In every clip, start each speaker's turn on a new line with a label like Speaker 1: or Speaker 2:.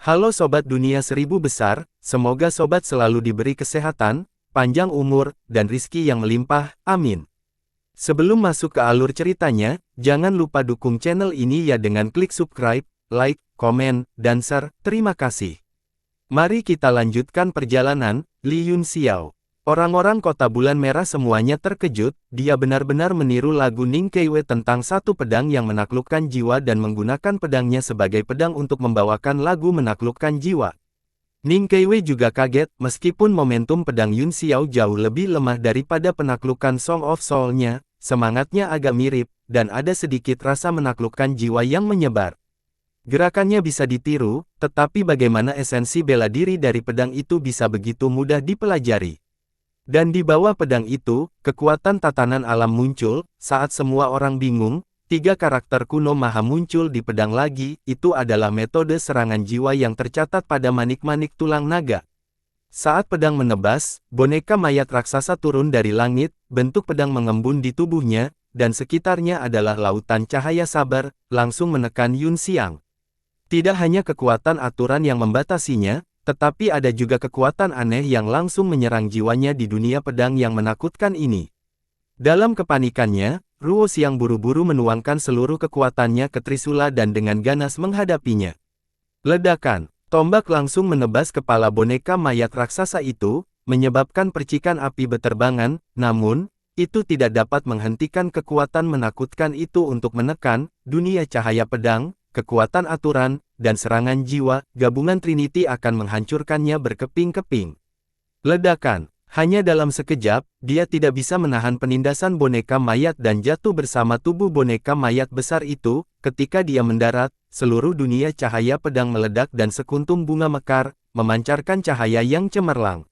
Speaker 1: Halo Sobat Dunia Seribu Besar, semoga Sobat selalu diberi kesehatan, panjang umur, dan rizki yang melimpah, amin. Sebelum masuk ke alur ceritanya, jangan lupa dukung channel ini ya dengan klik subscribe, like, komen, dan share, terima kasih. Mari kita lanjutkan perjalanan, Li Yunxiao. Orang-orang kota bulan merah semuanya terkejut, dia benar-benar meniru lagu Ning Keiwei tentang satu pedang yang menaklukkan jiwa dan menggunakan pedangnya sebagai pedang untuk membawakan lagu menaklukkan jiwa. Ning Keiwei juga kaget, meskipun momentum pedang Yunxiao jauh lebih lemah daripada penaklukan Song of Soul-nya, semangatnya agak mirip, dan ada sedikit rasa menaklukkan jiwa yang menyebar. Gerakannya bisa ditiru, tetapi bagaimana esensi bela diri dari pedang itu bisa begitu mudah dipelajari. Dan di bawah pedang itu, kekuatan tatanan alam muncul, saat semua orang bingung, tiga karakter kuno maha muncul di pedang lagi, itu adalah metode serangan jiwa yang tercatat pada manik-manik tulang naga. Saat pedang menebas, boneka mayat raksasa turun dari langit, bentuk pedang mengembun di tubuhnya, dan sekitarnya adalah lautan cahaya sabar, langsung menekan Yunxiao. Tidak hanya kekuatan aturan yang membatasinya, tetapi ada juga kekuatan aneh yang langsung menyerang jiwanya di dunia pedang yang menakutkan ini. Dalam kepanikannya, Ruo Xiang buru-buru menuangkan seluruh kekuatannya ke Trisula dan dengan ganas menghadapinya. Ledakan, tombak langsung menebas kepala boneka mayat raksasa itu, menyebabkan percikan api beterbangan, namun, itu tidak dapat menghentikan kekuatan menakutkan itu untuk menekan dunia cahaya pedang, kekuatan aturan, dan serangan jiwa, gabungan Trinity akan menghancurkannya berkeping-keping. Ledakan, hanya dalam sekejap, dia tidak bisa menahan penindasan boneka mayat dan jatuh bersama tubuh boneka mayat besar itu. Ketika dia mendarat, seluruh dunia cahaya pedang meledak dan sekuntum bunga mekar, memancarkan cahaya yang cemerlang.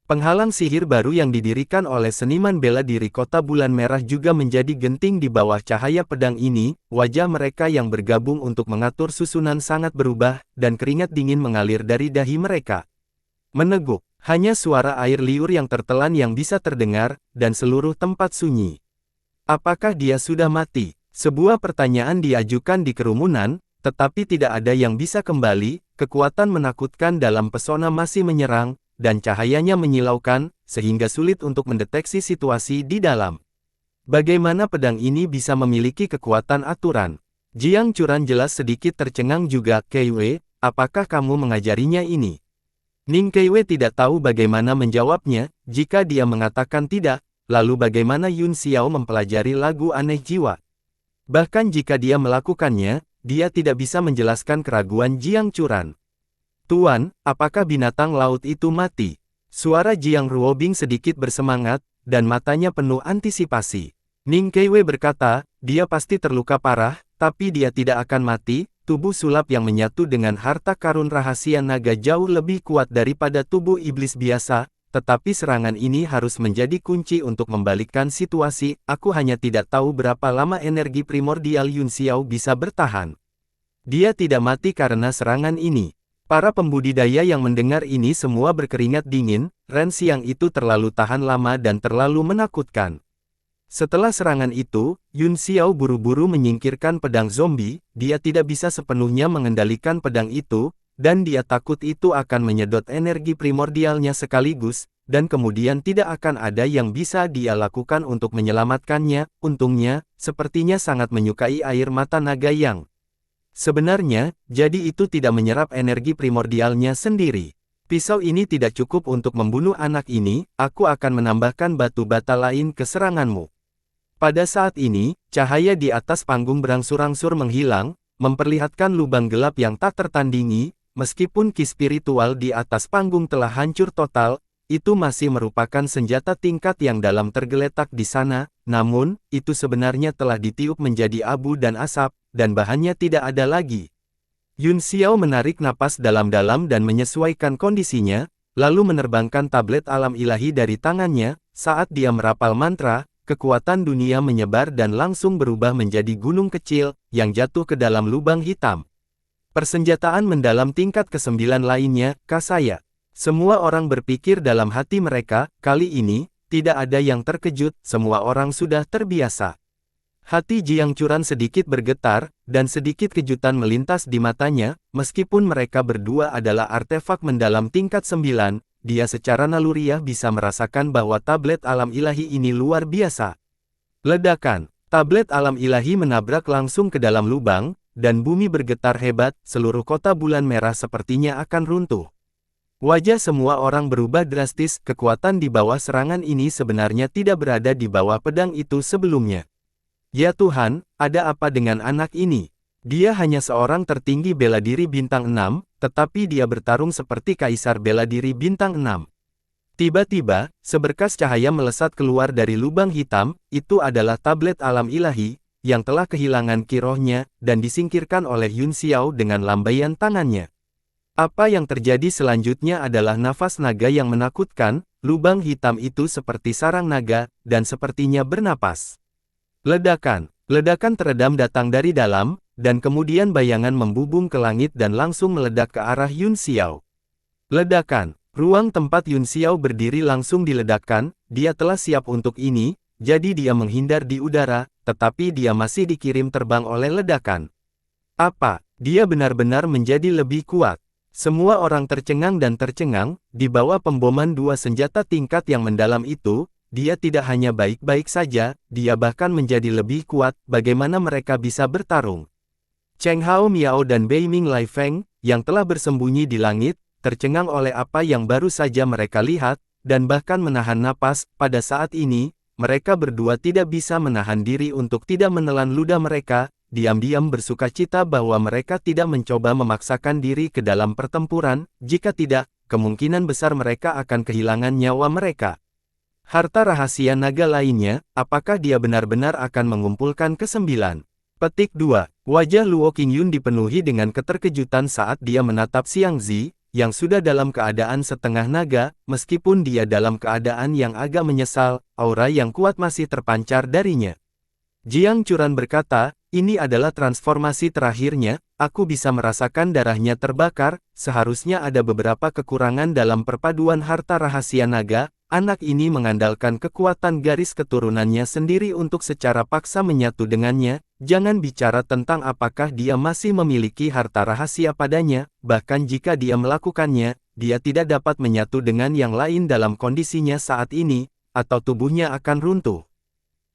Speaker 1: Penghalang sihir baru yang didirikan oleh seniman bela diri kota bulan merah juga menjadi genting di bawah cahaya pedang ini. Wajah mereka yang bergabung untuk mengatur susunan sangat berubah, dan keringat dingin mengalir dari dahi mereka. Meneguk, hanya suara air liur yang tertelan yang bisa terdengar, dan seluruh tempat sunyi. Apakah dia sudah mati? Sebuah pertanyaan diajukan di kerumunan, tetapi tidak ada yang bisa kembali. Kekuatan menakutkan dalam pesona masih menyerang, dan cahayanya menyilaukan, sehingga sulit untuk mendeteksi situasi di dalam. Bagaimana pedang ini bisa memiliki kekuatan aturan? Jiang Churan jelas sedikit tercengang juga. Keiwei, apakah kamu mengajarinya ini? Ning Keiwei tidak tahu bagaimana menjawabnya. Jika dia mengatakan tidak, lalu bagaimana Yunxiao mempelajari lagu aneh jiwa? Bahkan jika dia melakukannya, dia tidak bisa menjelaskan keraguan Jiang Churan. Tuan, apakah binatang laut itu mati? Suara Jiang Ruobing sedikit bersemangat, dan matanya penuh antisipasi. Ning Keiwei berkata, dia pasti terluka parah, tapi dia tidak akan mati. Tubuh sulap yang menyatu dengan harta karun rahasia naga jauh lebih kuat daripada tubuh iblis biasa, tetapi serangan ini harus menjadi kunci untuk membalikkan situasi. Aku hanya tidak tahu berapa lama energi primordial Yunxiao bisa bertahan. Dia tidak mati karena serangan ini. Para pembudidaya yang mendengar ini semua berkeringat dingin. Ren Xiang itu terlalu tahan lama dan terlalu menakutkan. Setelah serangan itu, Yunxiao buru-buru menyingkirkan pedang zombie. Dia tidak bisa sepenuhnya mengendalikan pedang itu, dan dia takut itu akan menyedot energi primordialnya sekaligus, dan kemudian tidak akan ada yang bisa dia lakukan untuk menyelamatkannya. Untungnya, sepertinya sangat menyukai air mata naga yang sebenarnya, jadi itu tidak menyerap energi primordialnya sendiri. Pisau ini tidak cukup untuk membunuh anak ini. Aku akan menambahkan batu bata lain ke seranganmu. Pada saat ini, cahaya di atas panggung berangsur-angsur menghilang, memperlihatkan lubang gelap yang tak tertandingi. Meskipun ki spiritual di atas panggung telah hancur total, itu masih merupakan senjata tingkat yang dalam tergeletak di sana. Namun, itu sebenarnya telah ditiup menjadi abu dan asap, dan bahannya tidak ada lagi. Yunxiao menarik napas dalam-dalam dan menyesuaikan kondisinya, lalu menerbangkan tablet alam ilahi dari tangannya. Saat dia merapal mantra, kekuatan dunia menyebar dan langsung berubah menjadi gunung kecil, yang jatuh ke dalam lubang hitam. Persenjataan mendalam tingkat ke-9 lainnya, Kasaya. Semua orang berpikir dalam hati mereka, kali ini, tidak ada yang terkejut, semua orang sudah terbiasa. Hati Jiang Churan sedikit bergetar, dan sedikit kejutan melintas di matanya, meskipun mereka berdua adalah artefak mendalam tingkat 9, dia secara naluriah bisa merasakan bahwa tablet alam ilahi ini luar biasa. Ledakan, tablet alam ilahi menabrak langsung ke dalam lubang, dan bumi bergetar hebat, seluruh kota bulan merah sepertinya akan runtuh. Wajah semua orang berubah drastis, kekuatan di bawah serangan ini sebenarnya tidak berada di bawah pedang itu sebelumnya. Ya Tuhan, ada apa dengan anak ini? Dia hanya seorang tertinggi bela diri bintang 6, tetapi dia bertarung seperti kaisar bela diri bintang 6. Tiba-tiba, seberkas cahaya melesat keluar dari lubang hitam, itu adalah tablet alam ilahi, yang telah kehilangan kirohnya, dan disingkirkan oleh Yun Xiao dengan lambaian tangannya. Apa yang terjadi selanjutnya adalah nafas naga yang menakutkan, lubang hitam itu seperti sarang naga, dan sepertinya bernapas. Ledakan teredam datang dari dalam, dan kemudian bayangan membubung ke langit dan langsung meledak ke arah Yun Xiao. Ledakan, ruang tempat Yun Xiao berdiri langsung diledakkan, dia telah siap untuk ini, jadi dia menghindar di udara, tetapi dia masih dikirim terbang oleh ledakan. Apa? Dia benar-benar menjadi lebih kuat. Semua orang tercengang dan tercengang, di bawah pemboman dua senjata tingkat yang mendalam itu, dia tidak hanya baik-baik saja, dia bahkan menjadi lebih kuat, bagaimana mereka bisa bertarung. Cheng Hao Miao dan Bei Ming Lai Feng, yang telah bersembunyi di langit, tercengang oleh apa yang baru saja mereka lihat, dan bahkan menahan napas. Pada saat ini, mereka berdua tidak bisa menahan diri untuk tidak menelan ludah mereka, diam-diam bersukacita bahwa mereka tidak mencoba memaksakan diri ke dalam pertempuran, jika tidak, kemungkinan besar mereka akan kehilangan nyawa mereka. Harta rahasia naga lainnya, apakah dia benar-benar akan mengumpulkan ke-9? Petik 2. Wajah Luo Qingyun dipenuhi dengan keterkejutan saat dia menatap Xiang Zi, yang sudah dalam keadaan setengah naga, meskipun dia dalam keadaan yang agak menyesal, aura yang kuat masih terpancar darinya. Jiang Churan berkata, ini adalah transformasi terakhirnya, aku bisa merasakan darahnya terbakar, seharusnya ada beberapa kekurangan dalam perpaduan harta rahasia naga. Anak ini mengandalkan kekuatan garis keturunannya sendiri untuk secara paksa menyatu dengannya, jangan bicara tentang apakah dia masih memiliki harta rahasia padanya, bahkan jika dia melakukannya, dia tidak dapat menyatu dengan yang lain dalam kondisinya saat ini, atau tubuhnya akan runtuh.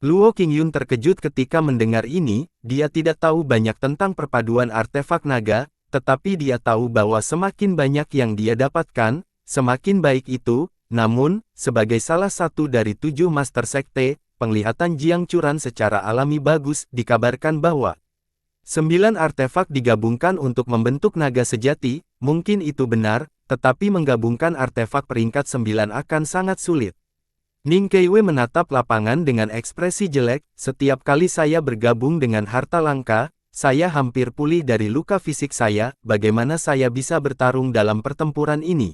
Speaker 1: Luo Qingyun terkejut ketika mendengar ini, dia tidak tahu banyak tentang perpaduan artefak naga, tetapi dia tahu bahwa semakin banyak yang dia dapatkan, semakin baik itu. Namun, sebagai salah satu dari 7 Master Sekte, penglihatan Jiang Churan secara alami bagus, dikabarkan bahwa 9 artefak digabungkan untuk membentuk naga sejati, mungkin itu benar, tetapi menggabungkan artefak peringkat 9 akan sangat sulit. Ning Keiwei menatap lapangan dengan ekspresi jelek, setiap kali saya bergabung dengan harta langka, saya hampir pulih dari luka fisik saya, bagaimana saya bisa bertarung dalam pertempuran ini?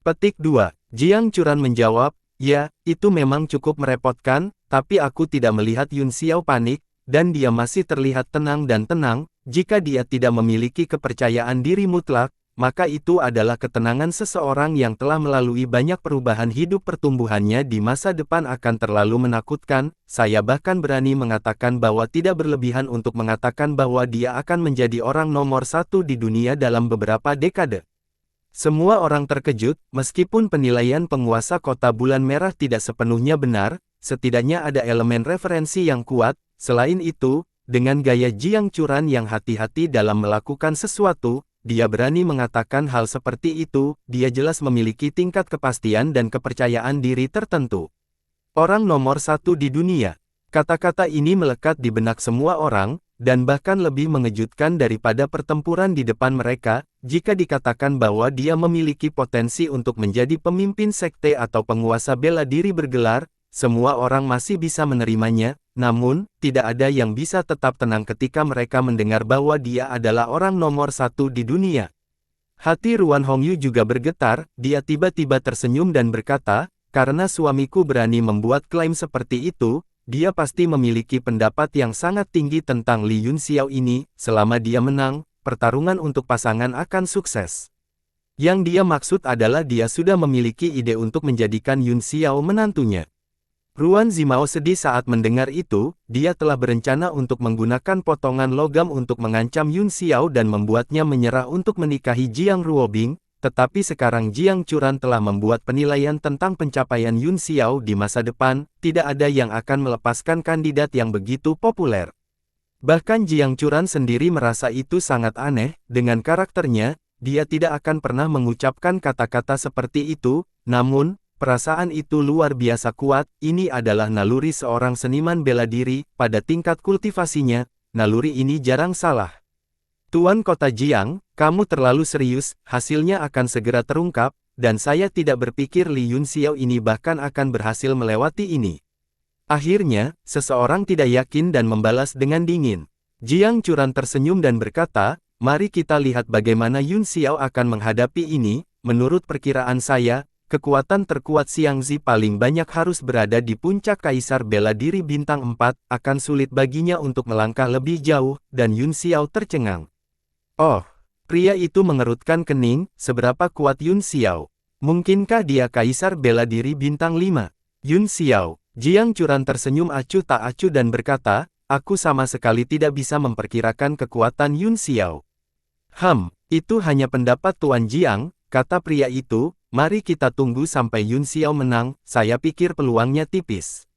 Speaker 1: Petik 2. Jiang Churan menjawab, ya, itu memang cukup merepotkan, tapi aku tidak melihat Yun Xiao panik, dan dia masih terlihat tenang dan tenang. Jika dia tidak memiliki kepercayaan diri mutlak, maka itu adalah ketenangan seseorang yang telah melalui banyak perubahan hidup. Pertumbuhannya di masa depan akan terlalu menakutkan. Saya bahkan berani mengatakan bahwa tidak berlebihan untuk mengatakan bahwa dia akan menjadi orang nomor 1 di dunia dalam beberapa dekade. Semua orang terkejut, meskipun penilaian penguasa kota bulan merah tidak sepenuhnya benar, setidaknya ada elemen referensi yang kuat. Selain itu, dengan gaya Jiang Churan yang hati-hati dalam melakukan sesuatu, dia berani mengatakan hal seperti itu, dia jelas memiliki tingkat kepastian dan kepercayaan diri tertentu. Orang nomor 1 di dunia. Kata-kata ini melekat di benak semua orang, dan bahkan lebih mengejutkan daripada pertempuran di depan mereka, jika dikatakan bahwa dia memiliki potensi untuk menjadi pemimpin sekte atau penguasa bela diri bergelar, semua orang masih bisa menerimanya, namun, tidak ada yang bisa tetap tenang ketika mereka mendengar bahwa dia adalah orang nomor 1 di dunia. Hati Ruan Hongyu juga bergetar, dia tiba-tiba tersenyum dan berkata, karena suamiku berani membuat klaim seperti itu, dia pasti memiliki pendapat yang sangat tinggi tentang Li Yun Xiao ini. Selama dia menang, pertarungan untuk pasangan akan sukses. Yang dia maksud adalah dia sudah memiliki ide untuk menjadikan Yun Xiao menantunya. Ruan Zimao sedih saat mendengar itu, dia telah berencana untuk menggunakan potongan logam untuk mengancam Yun Xiao dan membuatnya menyerah untuk menikahi Jiang Ruobing, tetapi sekarang Jiang Churan telah membuat penilaian tentang pencapaian Yun Xiao di masa depan, tidak ada yang akan melepaskan kandidat yang begitu populer. Bahkan Jiang Churan sendiri merasa itu sangat aneh, dengan karakternya, dia tidak akan pernah mengucapkan kata-kata seperti itu, namun, perasaan itu luar biasa kuat, ini adalah naluri seorang seniman bela diri, pada tingkat kultivasinya, naluri ini jarang salah. Tuan Kota Jiang, kamu terlalu serius, hasilnya akan segera terungkap, dan saya tidak berpikir Li Yun Xiao ini bahkan akan berhasil melewati ini. Akhirnya, seseorang tidak yakin dan membalas dengan dingin. Jiang Churan tersenyum dan berkata, mari kita lihat bagaimana Yun Xiao akan menghadapi ini, menurut perkiraan saya, kekuatan terkuat Xiangzi paling banyak harus berada di puncak Kaisar Bela Diri Bintang 4, akan sulit baginya untuk melangkah lebih jauh, dan Yun Xiao tercengang. Oh, pria itu mengerutkan kening, seberapa kuat Yun Xiao? Mungkinkah dia Kaisar Bela Diri Bintang 5? Yun Xiao, Jiang Churan tersenyum acuh tak acuh dan berkata, aku sama sekali tidak bisa memperkirakan kekuatan Yun Xiao. Itu hanya pendapat Tuan Jiang, kata pria itu. Mari kita tunggu sampai Yun Xiao menang, saya pikir peluangnya tipis.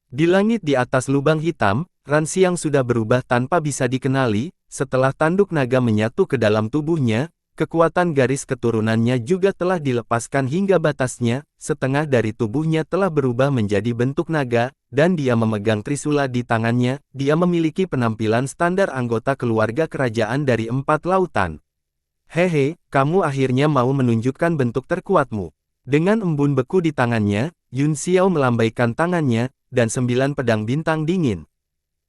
Speaker 1: Di langit di atas lubang hitam, Ran Xiang sudah berubah tanpa bisa dikenali, setelah tanduk naga menyatu ke dalam tubuhnya, kekuatan garis keturunannya juga telah dilepaskan hingga batasnya, setengah dari tubuhnya telah berubah menjadi bentuk naga, dan dia memegang trisula di tangannya, dia memiliki penampilan standar anggota keluarga kerajaan dari 4 lautan. Hehe, kamu akhirnya mau menunjukkan bentuk terkuatmu. Dengan embun beku di tangannya, Yun Xiao melambaikan tangannya, dan 9 pedang bintang dingin.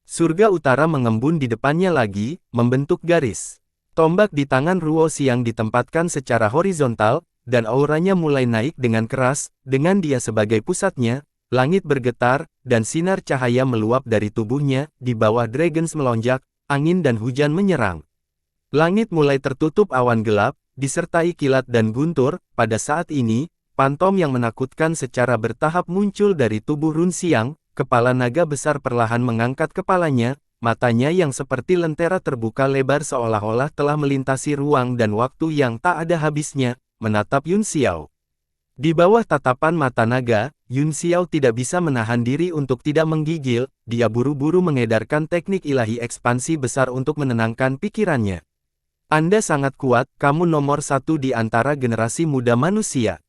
Speaker 1: Surga utara mengembun di depannya lagi, membentuk garis. Tombak di tangan Ruo Xiang ditempatkan secara horizontal, dan auranya mulai naik dengan keras, dengan dia sebagai pusatnya, langit bergetar, dan sinar cahaya meluap dari tubuhnya, di bawah Dragons melonjak, angin dan hujan menyerang. Langit mulai tertutup awan gelap, disertai kilat dan guntur. Pada saat ini, pantom yang menakutkan secara bertahap muncul dari tubuh Run Xiang, kepala naga besar perlahan mengangkat kepalanya, matanya yang seperti lentera terbuka lebar seolah-olah telah melintasi ruang dan waktu yang tak ada habisnya, menatap Yun Xiao. Di bawah tatapan mata naga, Yun Xiao tidak bisa menahan diri untuk tidak menggigil, dia buru-buru mengedarkan teknik ilahi ekspansi besar untuk menenangkan pikirannya. Anda sangat kuat, kamu nomor 1 di antara generasi muda manusia.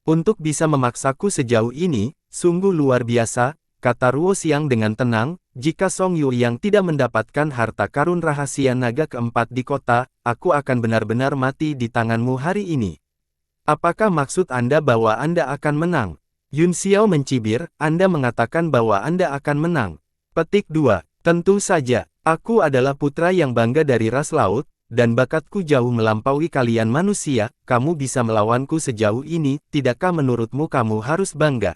Speaker 1: Untuk bisa memaksaku sejauh ini, sungguh luar biasa, kata Ruo Xiang dengan tenang, jika Song Yu yang tidak mendapatkan harta karun rahasia naga keempat di kota, aku akan benar-benar mati di tanganmu hari ini. Apakah maksud Anda bahwa Anda akan menang? Yun Xiao mencibir, Anda mengatakan bahwa Anda akan menang. Petik 2. Tentu saja, aku adalah putra yang bangga dari ras laut, dan bakatku jauh melampaui kalian manusia, kamu bisa melawanku sejauh ini, tidakkah menurutmu kamu harus bangga?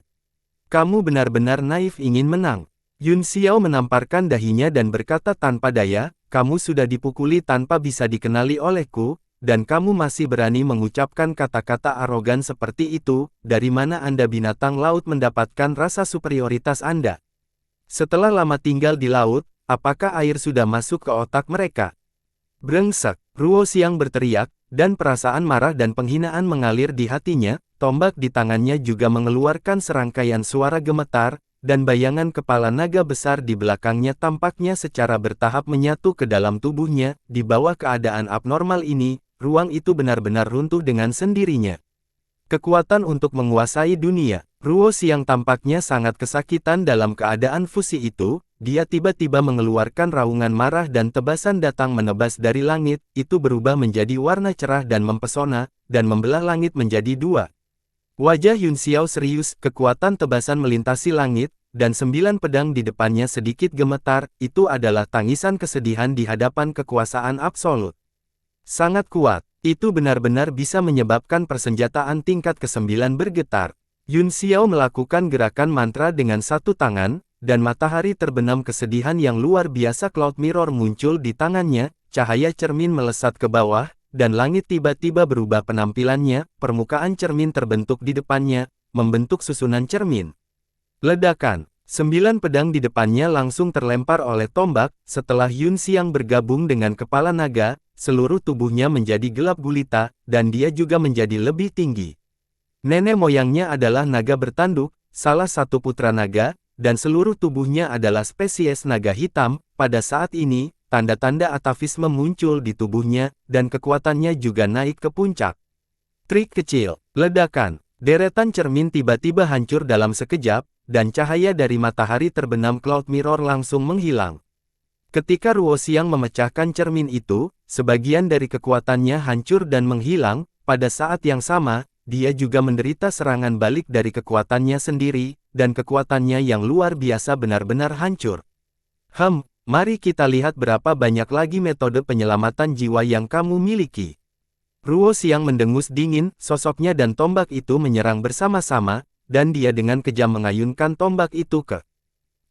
Speaker 1: Kamu benar-benar naif ingin menang. Yun Xiao menamparkan dahinya dan berkata tanpa daya, kamu sudah dipukuli tanpa bisa dikenali olehku, dan kamu masih berani mengucapkan kata-kata arogan seperti itu, dari mana Anda binatang laut mendapatkan rasa superioritas Anda? Setelah lama tinggal di laut, apakah air sudah masuk ke otak mereka? Brengsek, Ruo Xiang berteriak, dan perasaan marah dan penghinaan mengalir di hatinya, tombak di tangannya juga mengeluarkan serangkaian suara gemetar, dan bayangan kepala naga besar di belakangnya tampaknya secara bertahap menyatu ke dalam tubuhnya. Di bawah keadaan abnormal ini, ruang itu benar-benar runtuh dengan sendirinya. Kekuatan untuk menguasai dunia. Ruo Xiang tampaknya sangat kesakitan dalam keadaan fusi itu, dia tiba-tiba mengeluarkan raungan marah dan tebasan datang menebas dari langit, itu berubah menjadi warna cerah dan mempesona, dan membelah langit menjadi 2. Wajah Yun Xiao serius, kekuatan tebasan melintasi langit, dan 9 pedang di depannya sedikit gemetar, itu adalah tangisan kesedihan di hadapan kekuasaan absolut. Sangat kuat, itu benar-benar bisa menyebabkan persenjataan tingkat ke-9 bergetar. Yun Xiao melakukan gerakan mantra dengan satu tangan, dan matahari terbenam kesedihan yang luar biasa. Cloud Mirror muncul di tangannya, cahaya cermin melesat ke bawah, dan langit tiba-tiba berubah penampilannya, permukaan cermin terbentuk di depannya, membentuk susunan cermin. Ledakan. 9 pedang di depannya langsung terlempar oleh tombak. Setelah Yun Xiang bergabung dengan kepala naga, seluruh tubuhnya menjadi gelap gulita, dan dia juga menjadi lebih tinggi. Nenek moyangnya adalah naga bertanduk, salah satu putra naga, dan seluruh tubuhnya adalah spesies naga hitam. Pada saat ini, tanda-tanda atavisme muncul di tubuhnya, dan kekuatannya juga naik ke puncak. Trik kecil, ledakan. Deretan cermin tiba-tiba hancur dalam sekejap, dan cahaya dari matahari terbenam Cloud Mirror langsung menghilang. Ketika Ruo Xiang memecahkan cermin itu, sebagian dari kekuatannya hancur dan menghilang. Pada saat yang sama, dia juga menderita serangan balik dari kekuatannya sendiri, dan kekuatannya yang luar biasa benar-benar hancur. Mari kita lihat berapa banyak lagi metode penyelamatan jiwa yang kamu miliki. Ruo Xiang mendengus dingin, sosoknya dan tombak itu menyerang bersama-sama, dan dia dengan kejam mengayunkan tombak itu ke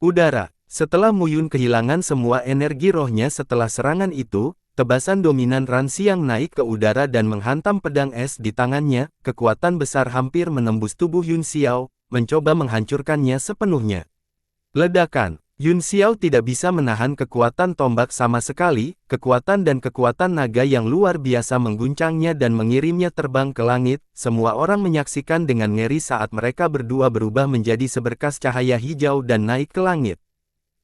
Speaker 1: udara. Setelah Mu Yun kehilangan semua energi rohnya setelah serangan itu, tebasan dominan Ran Xiang naik ke udara dan menghantam pedang es di tangannya. Kekuatan besar hampir menembus tubuh Yun Xiao, mencoba menghancurkannya sepenuhnya. Ledakan. Yun Xiao tidak bisa menahan kekuatan tombak sama sekali. Kekuatan dan kekuatan naga yang luar biasa mengguncangnya dan mengirimnya terbang ke langit. Semua orang menyaksikan dengan ngeri saat mereka berdua berubah menjadi seberkas cahaya hijau dan naik ke langit.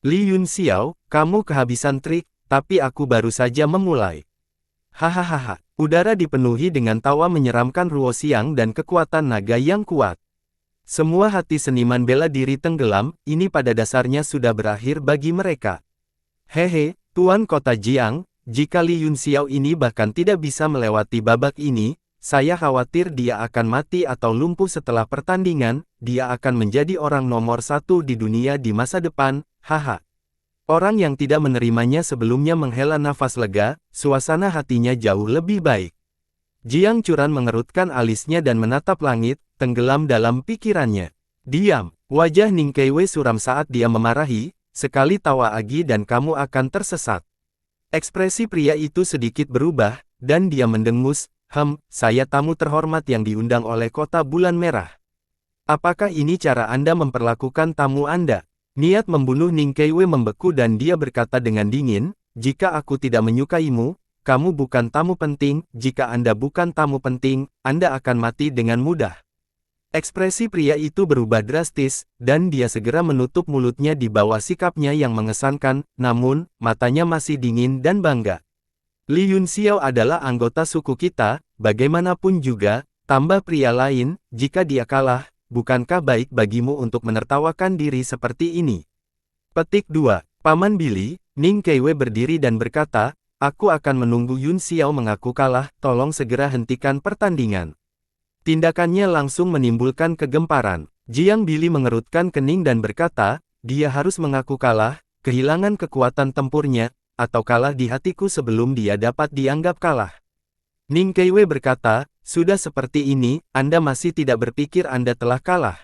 Speaker 1: Li Yun Xiao, kamu kehabisan trik, tapi aku baru saja memulai. Hahaha, udara dipenuhi dengan tawa menyeramkan Ruo Xiang dan kekuatan naga yang kuat. Semua hati seniman bela diri tenggelam, ini pada dasarnya sudah berakhir bagi mereka. Hehe, Tuan Kota Jiang, jika Li Yun Xiao ini bahkan tidak bisa melewati babak ini, saya khawatir dia akan mati atau lumpuh setelah pertandingan. Dia akan menjadi orang nomor 1 di dunia di masa depan, haha. Orang yang tidak menerimanya sebelumnya menghela nafas lega, suasana hatinya jauh lebih baik. Jiang Churan mengerutkan alisnya dan menatap langit, tenggelam dalam pikirannya. Diam, wajah Ning Keiwei suram saat dia memarahi, sekali tawa Agi dan kamu akan tersesat. Ekspresi pria itu sedikit berubah, dan dia mendengus, saya tamu terhormat yang diundang oleh Kota Bulan Merah. Apakah ini cara Anda memperlakukan tamu Anda? Niat membunuh Ning Keiwei membeku dan dia berkata dengan dingin, jika aku tidak menyukaimu, kamu bukan tamu penting. Jika Anda bukan tamu penting, Anda akan mati dengan mudah. Ekspresi pria itu berubah drastis, dan dia segera menutup mulutnya di bawah sikapnya yang mengesankan, namun, matanya masih dingin dan bangga. Li Yun Xiao adalah anggota suku kita, bagaimanapun juga, tambah pria lain, jika dia kalah, bukankah baik bagimu untuk menertawakan diri seperti ini? Petik 2. Paman Billy, Ning Keiwei berdiri dan berkata, aku akan menunggu Yun Xiao mengaku kalah, tolong segera hentikan pertandingan. Tindakannya langsung menimbulkan kegemparan. Jiang Billy mengerutkan kening dan berkata, dia harus mengaku kalah, kehilangan kekuatan tempurnya, atau kalah di hatiku sebelum dia dapat dianggap kalah. Ning Keiwei berkata, sudah seperti ini, Anda masih tidak berpikir Anda telah kalah.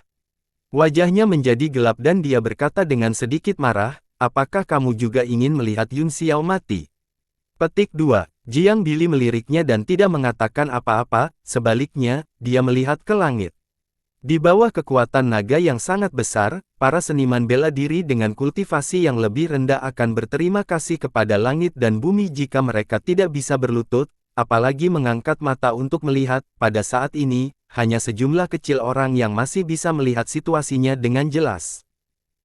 Speaker 1: Wajahnya menjadi gelap dan dia berkata dengan sedikit marah, apakah kamu juga ingin melihat Yun Xiao mati? Petik 2. Jiang Billy meliriknya dan tidak mengatakan apa-apa, sebaliknya, dia melihat ke langit. Di bawah kekuatan naga yang sangat besar, para seniman bela diri dengan kultivasi yang lebih rendah akan berterima kasih kepada langit dan bumi jika mereka tidak bisa berlutut, apalagi mengangkat mata untuk melihat. Pada saat ini, hanya sejumlah kecil orang yang masih bisa melihat situasinya dengan jelas.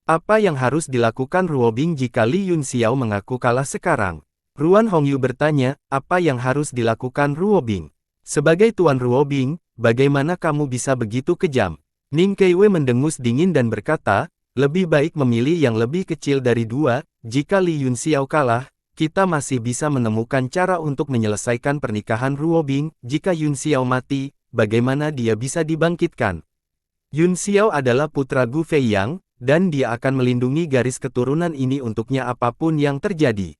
Speaker 1: Apa yang harus dilakukan Ruobing jika Li Yun Xiao mengaku kalah sekarang? Ruan Hongyu bertanya, apa yang harus dilakukan Ruobing? Sebagai Tuan Ruobing, bagaimana kamu bisa begitu kejam? Ning Keiwei mendengus dingin dan berkata, lebih baik memilih yang lebih kecil dari 2, jika Li Yun Xiao kalah, kita masih bisa menemukan cara untuk menyelesaikan pernikahan Ruobing. Jika Yun Xiao mati, bagaimana dia bisa dibangkitkan? Yun Xiao adalah putra Gu Feiyang, dan dia akan melindungi garis keturunan ini untuknya apapun yang terjadi.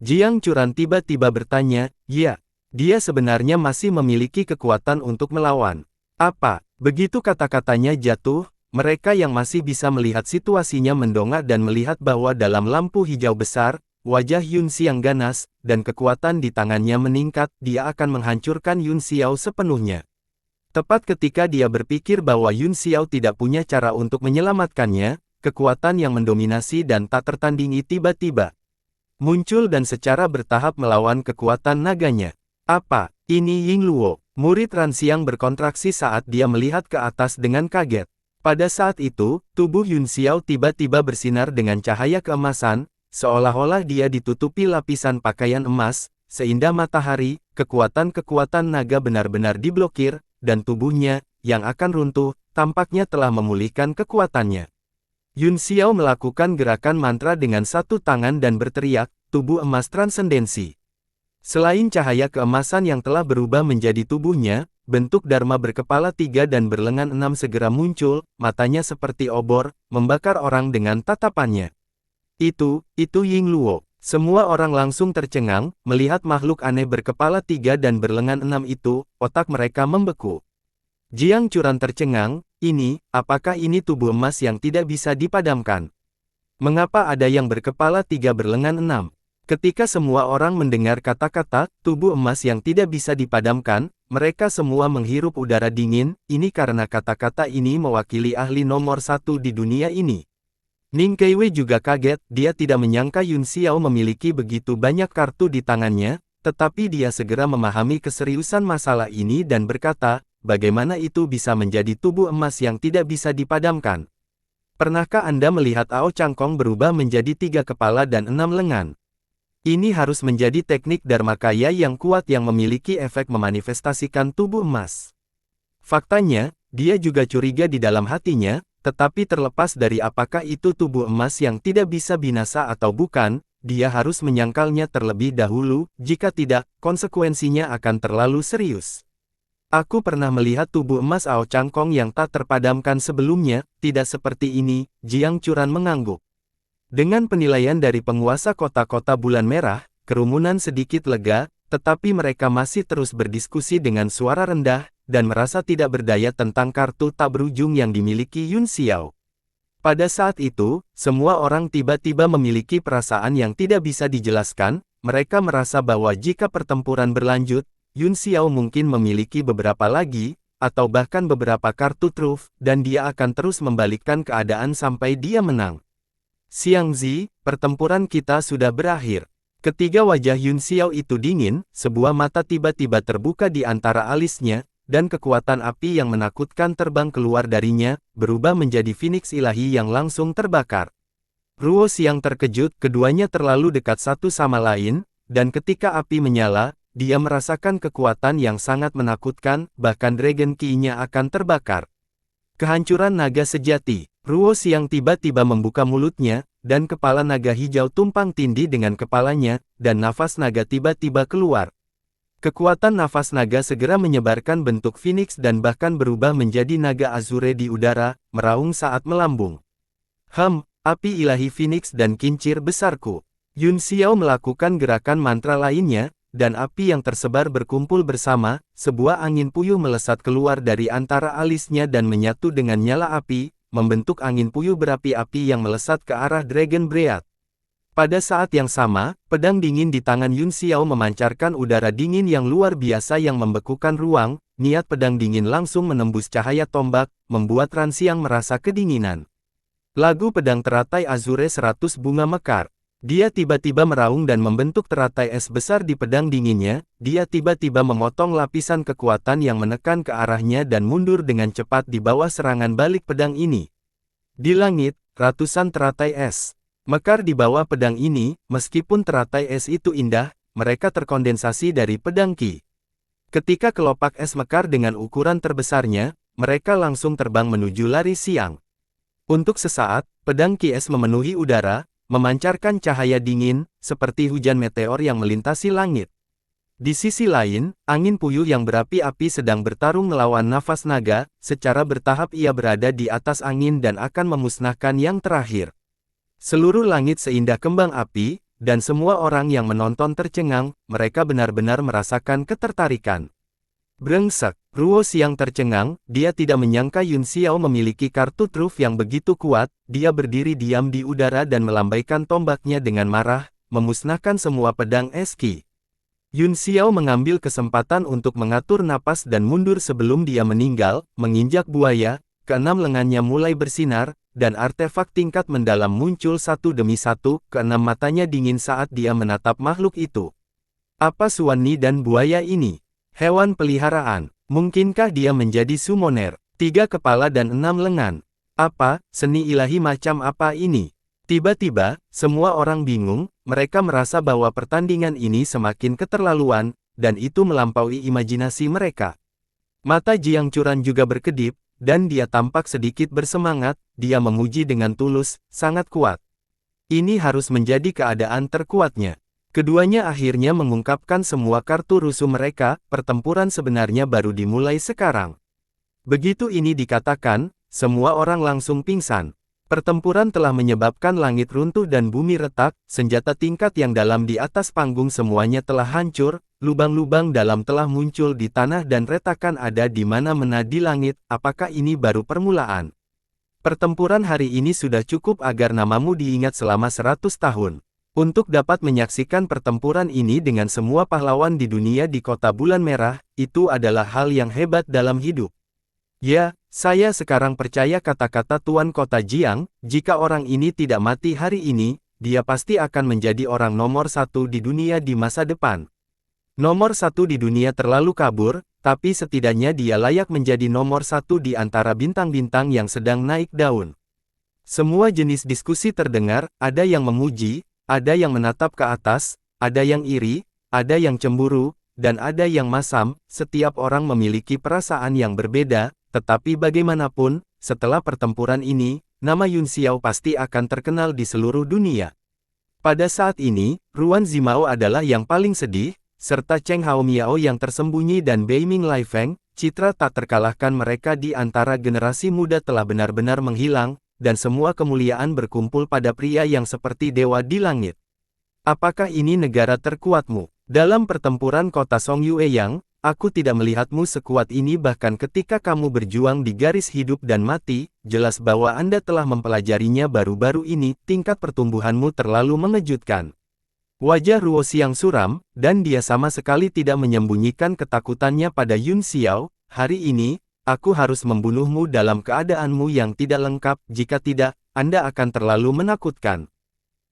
Speaker 1: Jiang Churan tiba-tiba bertanya, ya, dia sebenarnya masih memiliki kekuatan untuk melawan. Apa? Begitu kata-katanya jatuh, mereka yang masih bisa melihat situasinya mendongak dan melihat bahwa dalam lampu hijau besar, wajah Yun Xiang ganas, dan kekuatan di tangannya meningkat, dia akan menghancurkan Yun Xiao sepenuhnya. Tepat ketika dia berpikir bahwa Yun Xiao tidak punya cara untuk menyelamatkannya, kekuatan yang mendominasi dan tak tertandingi tiba-tiba muncul dan secara bertahap melawan kekuatan naganya. Apa? Ini Ying Luo. Murid Ran Xiang berkontraksi saat dia melihat ke atas dengan kaget. Pada saat itu, tubuh Yun Xiao tiba-tiba bersinar dengan cahaya keemasan, seolah-olah dia ditutupi lapisan pakaian emas, seindah matahari, kekuatan-kekuatan naga benar-benar diblokir, dan tubuhnya, yang akan runtuh, tampaknya telah memulihkan kekuatannya. Yun Xiao melakukan gerakan mantra dengan satu tangan dan berteriak, tubuh emas transendensi. Selain cahaya keemasan yang telah berubah menjadi tubuhnya, bentuk Dharma berkepala 3 dan berlengan 6 segera muncul, matanya seperti obor, membakar orang dengan tatapannya. Itu Ying Luo. Semua orang langsung tercengang, melihat makhluk aneh berkepala 3 dan berlengan 6 itu, otak mereka membeku. Jiang Churan tercengang, apakah ini tubuh emas yang tidak bisa dipadamkan? Mengapa ada yang berkepala 3 berlengan 6? Ketika semua orang mendengar kata-kata, tubuh emas yang tidak bisa dipadamkan, mereka semua menghirup udara dingin, ini karena kata-kata ini mewakili ahli nomor 1 di dunia ini. Ning Keiwei juga kaget, dia tidak menyangka Yun Xiao memiliki begitu banyak kartu di tangannya, tetapi dia segera memahami keseriusan masalah ini dan berkata, bagaimana itu bisa menjadi tubuh emas yang tidak bisa dipadamkan? Pernahkah Anda melihat Ao Cangkong berubah menjadi 3 kepala dan 6 lengan? Ini harus menjadi teknik Dharmakaya yang kuat yang memiliki efek memanifestasikan tubuh emas. Faktanya, dia juga curiga di dalam hatinya, tetapi terlepas dari apakah itu tubuh emas yang tidak bisa binasa atau bukan, dia harus menyangkalnya terlebih dahulu, jika tidak, konsekuensinya akan terlalu serius. Aku pernah melihat tubuh emas Ao Cangkong yang tak terpadamkan sebelumnya, tidak seperti ini, Jiang Churan mengangguk. Dengan penilaian dari penguasa kota-kota bulan merah, kerumunan sedikit lega, tetapi mereka masih terus berdiskusi dengan suara rendah, dan merasa tidak berdaya tentang kartu tak berujung yang dimiliki Yun Xiao. Pada saat itu, semua orang tiba-tiba memiliki perasaan yang tidak bisa dijelaskan, mereka merasa bahwa jika pertempuran berlanjut, Yun Xiao mungkin memiliki beberapa lagi, atau bahkan beberapa kartu truf, dan dia akan terus membalikkan keadaan sampai dia menang. Xiangzi, pertempuran kita sudah berakhir. Ketiga wajah Yun Xiao itu dingin, sebuah mata tiba-tiba terbuka di antara alisnya, dan kekuatan api yang menakutkan terbang keluar darinya, berubah menjadi Phoenix ilahi yang langsung terbakar. Ruo Xiang terkejut, keduanya terlalu dekat satu sama lain, dan ketika api menyala, dia merasakan kekuatan yang sangat menakutkan, bahkan Dragon Ki-nya akan terbakar. Kehancuran naga sejati. Ruo Xiang tiba-tiba membuka mulutnya, dan kepala naga hijau tumpang tindih dengan kepalanya, dan nafas naga tiba-tiba keluar. Kekuatan nafas naga segera menyebarkan bentuk Phoenix dan bahkan berubah menjadi naga azure di udara, meraung saat melambung. Api ilahi Phoenix dan kincir besarku. Yun Xiao melakukan gerakan mantra lainnya, dan api yang tersebar berkumpul bersama, sebuah angin puyuh melesat keluar dari antara alisnya dan menyatu dengan nyala api, membentuk angin puyuh berapi-api yang melesat ke arah Dragon Breath. Pada saat yang sama, pedang dingin di tangan Yun Xiao memancarkan udara dingin yang luar biasa yang membekukan ruang, niat pedang dingin langsung menembus cahaya tombak, membuat Ran Xiang merasa kedinginan. Lagu pedang teratai Azure 100 bunga mekar. Dia tiba-tiba meraung dan membentuk teratai es besar di pedang dinginnya, dia tiba-tiba memotong lapisan kekuatan yang menekan ke arahnya dan mundur dengan cepat di bawah serangan balik pedang ini. Di langit, ratusan teratai es mekar di bawah pedang ini, meskipun teratai es itu indah, mereka terkondensasi dari pedang Qi. Ketika kelopak es mekar dengan ukuran terbesarnya, mereka langsung terbang menuju Lari Siang. Untuk sesaat, pedang Qi es memenuhi udara, memancarkan cahaya dingin, seperti hujan meteor yang melintasi langit. Di sisi lain, angin puyuh yang berapi-api sedang bertarung melawan nafas naga, secara bertahap ia berada di atas angin dan akan memusnahkan yang terakhir. Seluruh langit seindah kembang api, dan semua orang yang menonton tercengang, mereka benar-benar merasakan ketertarikan. Brengsek, Ruo Xiang tercengang, dia tidak menyangka Yun Xiao memiliki kartu truf yang begitu kuat, dia berdiri diam di udara dan melambaikan tombaknya dengan marah, memusnahkan semua pedang es Qi. Yun Xiao mengambil kesempatan untuk mengatur napas dan mundur sebelum dia meninggal, menginjak buaya, keenam lengannya mulai bersinar, dan artefak tingkat mendalam muncul satu demi satu, keenam matanya dingin saat dia menatap makhluk itu. Apa Suwani dan buaya ini? Hewan peliharaan. Mungkinkah dia menjadi summoner? 3 kepala dan 6 lengan. Apa, seni ilahi macam apa ini? Tiba-tiba, semua orang bingung, mereka merasa bahwa pertandingan ini semakin keterlaluan, dan itu melampaui imajinasi mereka. Mata Jiang Churan juga berkedip, dan dia tampak sedikit bersemangat, dia memuji dengan tulus, sangat kuat. Ini harus menjadi keadaan terkuatnya. Keduanya akhirnya mengungkapkan semua kartu rusuh mereka, pertempuran sebenarnya baru dimulai sekarang. Begitu ini dikatakan, semua orang langsung pingsan. Pertempuran telah menyebabkan langit runtuh dan bumi retak, senjata tingkat yang dalam di atas panggung semuanya telah hancur, lubang-lubang dalam telah muncul di tanah dan retakan ada di mana-mana di langit, apakah ini baru permulaan? Pertempuran hari ini sudah cukup agar namamu diingat selama 100 tahun. Untuk dapat menyaksikan pertempuran ini dengan semua pahlawan di dunia di Kota Bulan Merah, itu adalah hal yang hebat dalam hidup. Ya, saya sekarang percaya kata-kata Tuan Kota Jiang, jika orang ini tidak mati hari ini, dia pasti akan menjadi orang nomor 1 di dunia di masa depan. Nomor 1 di dunia terlalu kabur, tapi setidaknya dia layak menjadi nomor 1 di antara bintang-bintang yang sedang naik daun. Semua jenis diskusi terdengar, ada yang memuji, ada yang menatap ke atas, ada yang iri, ada yang cemburu, dan ada yang masam. Setiap orang memiliki perasaan yang berbeda. Tetapi bagaimanapun, setelah pertempuran ini, nama Yun Xiao pasti akan terkenal di seluruh dunia. Pada saat ini, Ruan Zimao adalah yang paling sedih, serta Cheng Haomiao yang tersembunyi dan Beiming Lai Feng, citra tak terkalahkan mereka di antara generasi muda telah benar-benar menghilang, dan semua kemuliaan berkumpul pada pria yang seperti dewa di langit. Apakah ini negara terkuatmu? Dalam pertempuran kota Song Yueyang, aku tidak melihatmu sekuat ini bahkan ketika kamu berjuang di garis hidup dan mati, jelas bahwa Anda telah mempelajarinya baru-baru ini, tingkat pertumbuhanmu terlalu mengejutkan. Wajah Ruo Xiang suram, dan dia sama sekali tidak menyembunyikan ketakutannya pada Yun Xiao. Hari ini, aku harus membunuhmu dalam keadaanmu yang tidak lengkap, jika tidak, Anda akan terlalu menakutkan.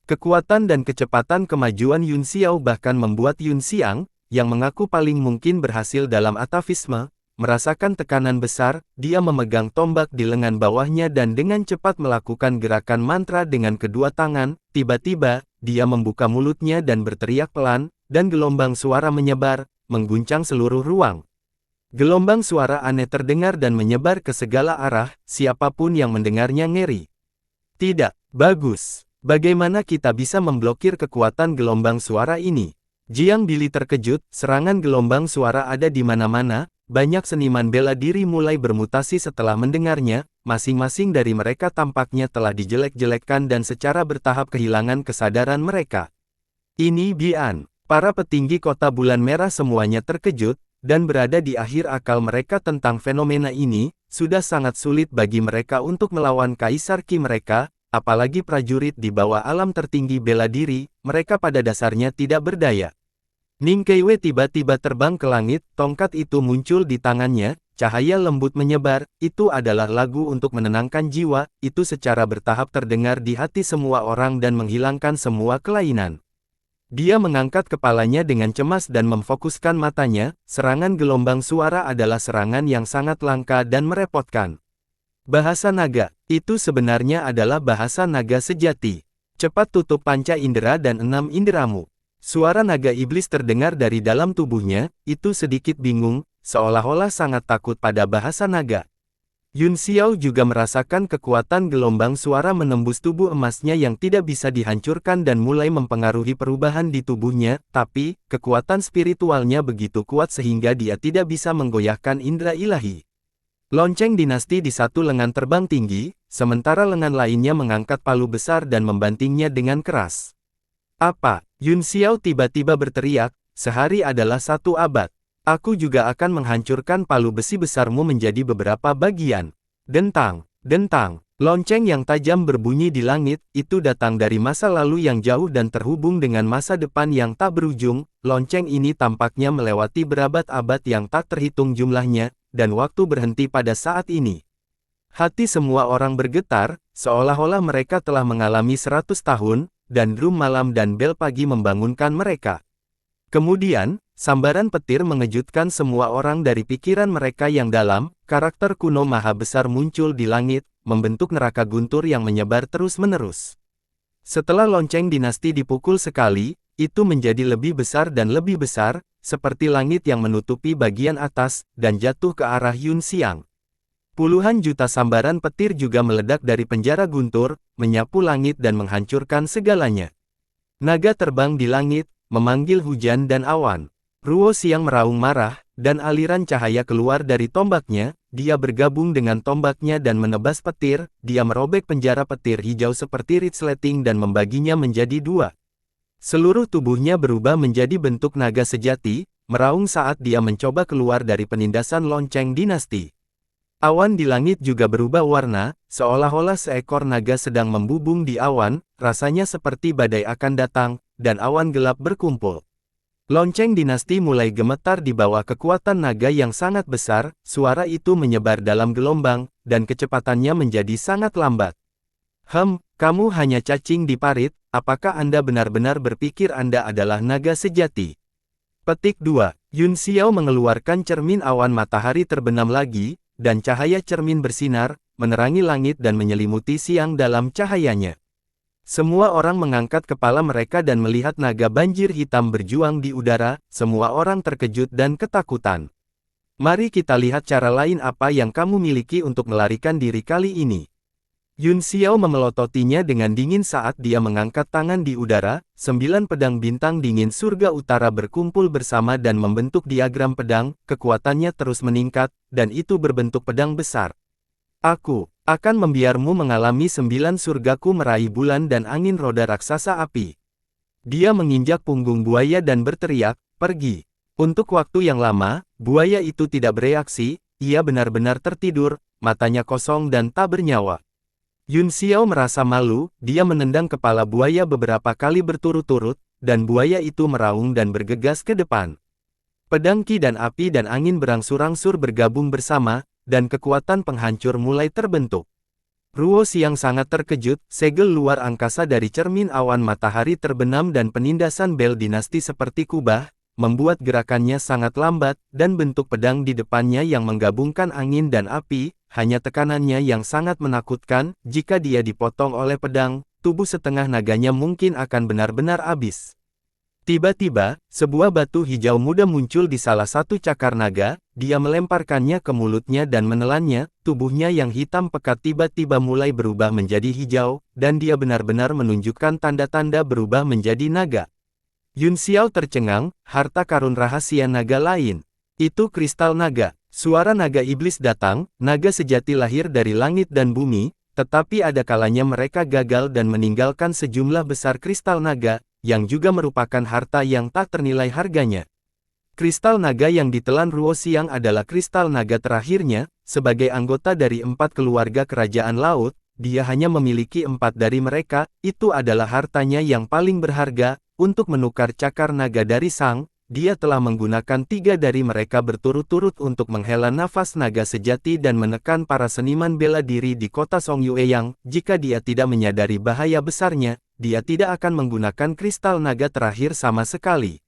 Speaker 1: Kekuatan dan kecepatan kemajuan Yun Xiao bahkan membuat Yun Xiang, yang mengaku paling mungkin berhasil dalam atavisme, merasakan tekanan besar. Dia memegang tombak di lengan bawahnya dan dengan cepat melakukan gerakan mantra dengan kedua tangan. Tiba-tiba, dia membuka mulutnya dan berteriak pelan, dan gelombang suara menyebar, mengguncang seluruh ruang. Gelombang suara aneh terdengar dan menyebar ke segala arah, siapapun yang mendengarnya ngeri. Tidak, bagus. Bagaimana kita bisa memblokir kekuatan gelombang suara ini? Jiang Bili terkejut, serangan gelombang suara ada di mana-mana, banyak seniman bela diri mulai bermutasi setelah mendengarnya, masing-masing dari mereka tampaknya telah dijelek-jelekkan dan secara bertahap kehilangan kesadaran mereka. Ini Bian, para petinggi Kota Bulan Merah semuanya terkejut, dan berada di akhir akal mereka tentang fenomena ini, sudah sangat sulit bagi mereka untuk melawan Kaisar Qi mereka, apalagi prajurit di bawah alam tertinggi bela diri, mereka pada dasarnya tidak berdaya. Ning Keiwei tiba-tiba terbang ke langit, tongkat itu muncul di tangannya, cahaya lembut menyebar, itu adalah lagu untuk menenangkan jiwa, itu secara bertahap terdengar di hati semua orang dan menghilangkan semua kelainan. Dia mengangkat kepalanya dengan cemas dan memfokuskan matanya, serangan gelombang suara adalah serangan yang sangat langka dan merepotkan. Bahasa naga, itu sebenarnya adalah bahasa naga sejati. Cepat tutup panca indera dan 6 inderamu. Suara naga iblis terdengar dari dalam tubuhnya, itu sedikit bingung, seolah-olah sangat takut pada bahasa naga. Yun Xiao juga merasakan kekuatan gelombang suara menembus tubuh emasnya yang tidak bisa dihancurkan dan mulai mempengaruhi perubahan di tubuhnya, tapi, kekuatan spiritualnya begitu kuat sehingga dia tidak bisa menggoyahkan indera ilahi. Lonceng dinasti di satu lengan terbang tinggi, sementara lengan lainnya mengangkat palu besar dan membantingnya dengan keras. Apa? Yun Xiao tiba-tiba berteriak, sehari adalah 1 abad. Aku juga akan menghancurkan palu besi besarmu menjadi beberapa bagian. Dentang, dentang. Lonceng yang tajam berbunyi di langit, itu datang dari masa lalu yang jauh dan terhubung dengan masa depan yang tak berujung. Lonceng ini tampaknya melewati berabad-abad yang tak terhitung jumlahnya, dan waktu berhenti pada saat ini. Hati semua orang bergetar, seolah-olah mereka telah mengalami 100 tahun, dan drum malam dan bel pagi membangunkan mereka. Kemudian, sambaran petir mengejutkan semua orang dari pikiran mereka yang dalam. Karakter kuno maha besar muncul di langit, membentuk neraka guntur yang menyebar terus-menerus. Setelah lonceng dinasti dipukul sekali, itu menjadi lebih besar dan lebih besar, seperti langit yang menutupi bagian atas, dan jatuh ke arah Yun Xiang. Puluhan juta sambaran petir juga meledak dari penjara guntur, menyapu langit dan menghancurkan segalanya. Naga terbang di langit, memanggil hujan dan awan. Ruo Xiang meraung marah, dan aliran cahaya keluar dari tombaknya. Dia bergabung dengan tombaknya dan menebas petir. Dia merobek penjara petir hijau seperti resleting dan membaginya menjadi dua. Seluruh tubuhnya berubah menjadi bentuk naga sejati, meraung saat dia mencoba keluar dari penindasan lonceng dinasti. Awan di langit juga berubah warna, seolah-olah seekor naga sedang membubung di awan, rasanya seperti badai akan datang, dan awan gelap berkumpul. Lonceng dinasti mulai gemetar di bawah kekuatan naga yang sangat besar, suara itu menyebar dalam gelombang, dan kecepatannya menjadi sangat lambat. Kamu hanya cacing di parit, apakah Anda benar-benar berpikir Anda adalah naga sejati? Petik 2. Yun Xiao mengeluarkan cermin awan matahari terbenam lagi, dan cahaya cermin bersinar, menerangi langit dan menyelimuti siang dalam cahayanya. Semua orang mengangkat kepala mereka dan melihat naga banjir hitam berjuang di udara, semua orang terkejut dan ketakutan. Mari kita lihat cara lain apa yang kamu miliki untuk melarikan diri kali ini. Yun Xiao memelototinya dengan dingin saat dia mengangkat tangan di udara, 9 pedang bintang dingin surga utara berkumpul bersama dan membentuk diagram pedang, kekuatannya terus meningkat, dan itu berbentuk pedang besar. Aku akan membiarmu mengalami 9 surgaku meraih bulan dan angin roda raksasa api. Dia menginjak punggung buaya dan berteriak, pergi. Untuk waktu yang lama, buaya itu tidak bereaksi, ia benar-benar tertidur, matanya kosong dan tak bernyawa. Yun Xiao merasa malu, dia menendang kepala buaya beberapa kali berturut-turut, dan buaya itu meraung dan bergegas ke depan. Pedang Qi dan api dan angin berangsur-angsur bergabung bersama, dan kekuatan penghancur mulai terbentuk. Ruo Xiang sangat terkejut, segel luar angkasa dari cermin awan matahari terbenam dan penindasan bel dinasti seperti kubah, membuat gerakannya sangat lambat, dan bentuk pedang di depannya yang menggabungkan angin dan api, hanya tekanannya yang sangat menakutkan. Jika dia dipotong oleh pedang, tubuh setengah naganya mungkin akan benar-benar habis. Tiba-tiba, sebuah batu hijau muda muncul di salah satu cakar naga, dia melemparkannya ke mulutnya dan menelannya, tubuhnya yang hitam pekat tiba-tiba mulai berubah menjadi hijau, dan dia benar-benar menunjukkan tanda-tanda berubah menjadi naga. Yun Xiao tercengang, harta karun rahasia naga lain. Itu kristal naga. Suara naga iblis datang, naga sejati lahir dari langit dan bumi, tetapi ada kalanya mereka gagal dan meninggalkan sejumlah besar kristal naga, yang juga merupakan harta yang tak ternilai harganya. Kristal naga yang ditelan Ruo Xiang adalah kristal naga terakhirnya, sebagai anggota dari 4 keluarga kerajaan laut, dia hanya memiliki 4 dari mereka, itu adalah hartanya yang paling berharga. Untuk menukar cakar naga dari Sang, dia telah menggunakan 3 dari mereka berturut-turut untuk menghela nafas naga sejati dan menekan para seniman bela diri di kota Songyueyang. Jika dia tidak menyadari bahaya besarnya, dia tidak akan menggunakan kristal naga terakhir sama sekali.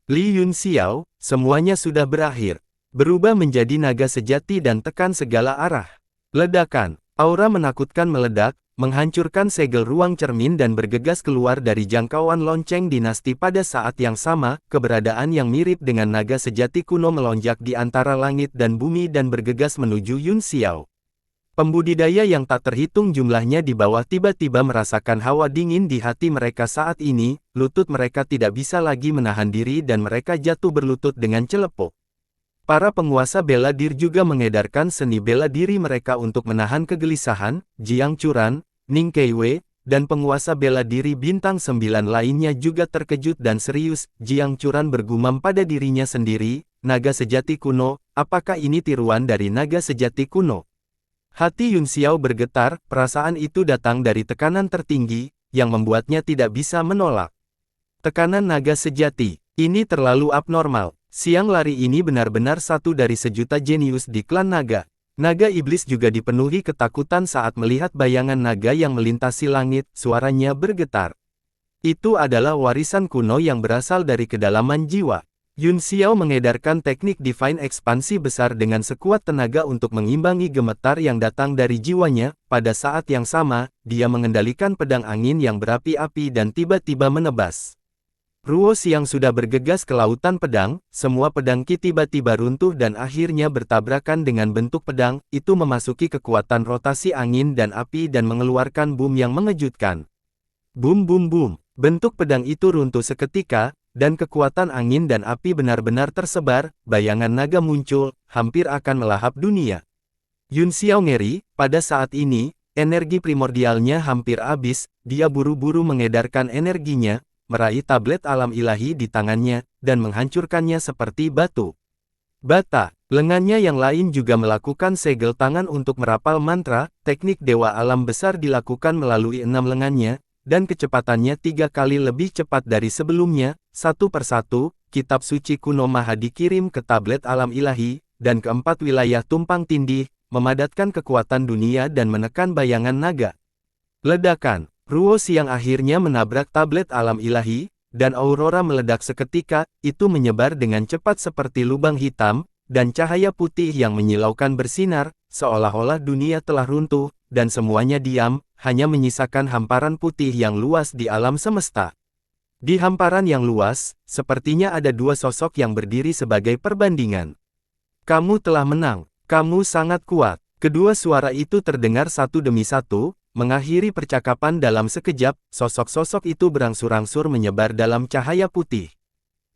Speaker 1: Li Yun Xiao, semuanya sudah berakhir. Berubah menjadi naga sejati dan tekan segala arah. Ledakan, aura menakutkan meledak, menghancurkan segel ruang cermin dan bergegas keluar dari jangkauan lonceng dinasti pada saat yang sama. Keberadaan yang mirip dengan naga sejati kuno melonjak di antara langit dan bumi dan bergegas menuju Yun Xiao. Pembudidaya yang tak terhitung jumlahnya di bawah tiba-tiba merasakan hawa dingin di hati mereka saat ini, lutut mereka tidak bisa lagi menahan diri dan mereka jatuh berlutut dengan celepuk. Para penguasa bela diri juga mengedarkan seni bela diri mereka untuk menahan kegelisahan. Jiang Churan, Ning Keiwei, dan penguasa bela diri bintang 9 lainnya juga terkejut dan serius. Jiang Churan bergumam pada dirinya sendiri, naga sejati kuno, apakah ini tiruan dari naga sejati kuno? Hati Yun Xiao bergetar, perasaan itu datang dari tekanan tertinggi, yang membuatnya tidak bisa menolak. Tekanan naga sejati, ini terlalu abnormal. Siang lari ini benar-benar satu dari sejuta jenius di klan naga. Naga iblis juga dipenuhi ketakutan saat melihat bayangan naga yang melintasi langit, suaranya bergetar. Itu adalah warisan kuno yang berasal dari kedalaman jiwa. Yun Xiao mengedarkan teknik Divine Ekspansi besar dengan sekuat tenaga untuk mengimbangi gemetar yang datang dari jiwanya. Pada saat yang sama, dia mengendalikan pedang angin yang berapi-api dan tiba-tiba menebas. Ruo Xiang sudah bergegas ke lautan pedang, semua pedang Qi tiba-tiba runtuh dan akhirnya bertabrakan dengan bentuk pedang, itu memasuki kekuatan rotasi angin dan api dan mengeluarkan boom yang mengejutkan. Boom boom boom, bentuk pedang itu runtuh seketika, dan kekuatan angin dan api benar-benar tersebar, bayangan naga muncul, hampir akan melahap dunia. Yun Xiao ngeri, pada saat ini, energi primordialnya hampir habis, dia buru-buru mengedarkan energinya, meraih tablet alam ilahi di tangannya, dan menghancurkannya seperti batu. Bata, lengannya yang lain juga melakukan segel tangan untuk merapal mantra, teknik dewa alam besar dilakukan melalui 6 lengannya, dan kecepatannya 3 kali lebih cepat dari sebelumnya. Satu persatu, kitab suci kuno Maha dikirim ke tablet alam ilahi, dan keempat wilayah tumpang tindih, memadatkan kekuatan dunia dan menekan bayangan naga. Ledakan, Ruo Xiang akhirnya menabrak tablet alam ilahi, dan aurora meledak seketika, itu menyebar dengan cepat seperti lubang hitam, dan cahaya putih yang menyilaukan bersinar, seolah-olah dunia telah runtuh, dan semuanya diam, hanya menyisakan hamparan putih yang luas di alam semesta. Di hamparan yang luas, sepertinya ada dua sosok yang berdiri sebagai perbandingan. Kamu telah menang, kamu sangat kuat. Kedua suara itu terdengar satu demi satu, mengakhiri percakapan dalam sekejap, sosok-sosok itu berangsur-angsur menyebar dalam cahaya putih.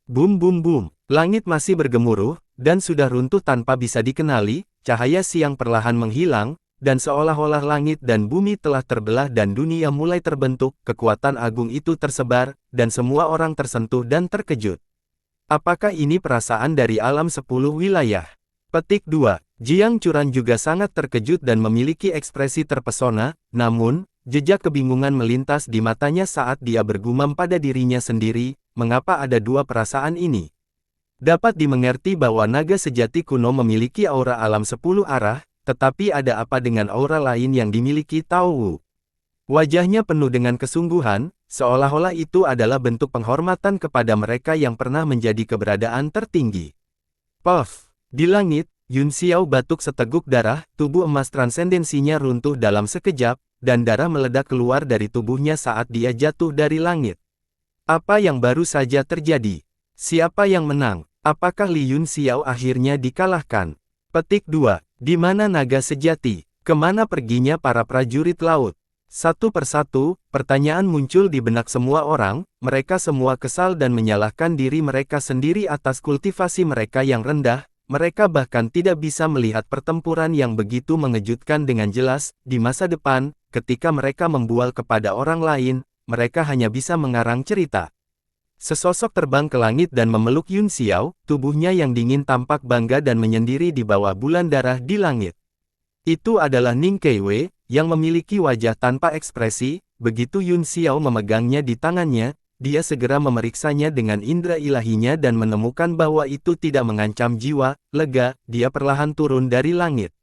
Speaker 1: Boom boom boom, langit masih bergemuruh, dan sudah runtuh tanpa bisa dikenali, cahaya siang perlahan menghilang, dan seolah-olah langit dan bumi telah terbelah dan dunia mulai terbentuk, kekuatan agung itu tersebar, dan semua orang tersentuh dan terkejut. Apakah ini perasaan dari alam 10 wilayah? Petik 2. Jiang Churan juga sangat terkejut dan memiliki ekspresi terpesona, namun, jejak kebingungan melintas di matanya saat dia bergumam pada dirinya sendiri, mengapa ada dua perasaan ini? Dapat dimengerti bahwa naga sejati kuno memiliki aura alam 10 arah, tetapi ada apa dengan aura lain yang dimiliki Tao Wu? Wajahnya penuh dengan kesungguhan, seolah-olah itu adalah bentuk penghormatan kepada mereka yang pernah menjadi keberadaan tertinggi. Puff! Di langit, Yun Xiao batuk seteguk darah, tubuh emas transendensinya runtuh dalam sekejap, dan darah meledak keluar dari tubuhnya saat dia jatuh dari langit. Apa yang baru saja terjadi? Siapa yang menang? Apakah Li Yun Xiao akhirnya dikalahkan? Petik 2. Di mana naga sejati? Kemana perginya para prajurit laut? Satu persatu, pertanyaan muncul di benak semua orang, mereka semua kesal dan menyalahkan diri mereka sendiri atas kultivasi mereka yang rendah, mereka bahkan tidak bisa melihat pertempuran yang begitu mengejutkan dengan jelas, di masa depan, ketika mereka membual kepada orang lain, mereka hanya bisa mengarang cerita. Sesosok terbang ke langit dan memeluk Yun Xiao, tubuhnya yang dingin tampak bangga dan menyendiri di bawah bulan darah di langit. Itu adalah Ning Keiwei, yang memiliki wajah tanpa ekspresi, begitu Yun Xiao memegangnya di tangannya, dia segera memeriksanya dengan indera ilahinya dan menemukan bahwa itu tidak mengancam jiwa, lega, dia perlahan turun dari langit.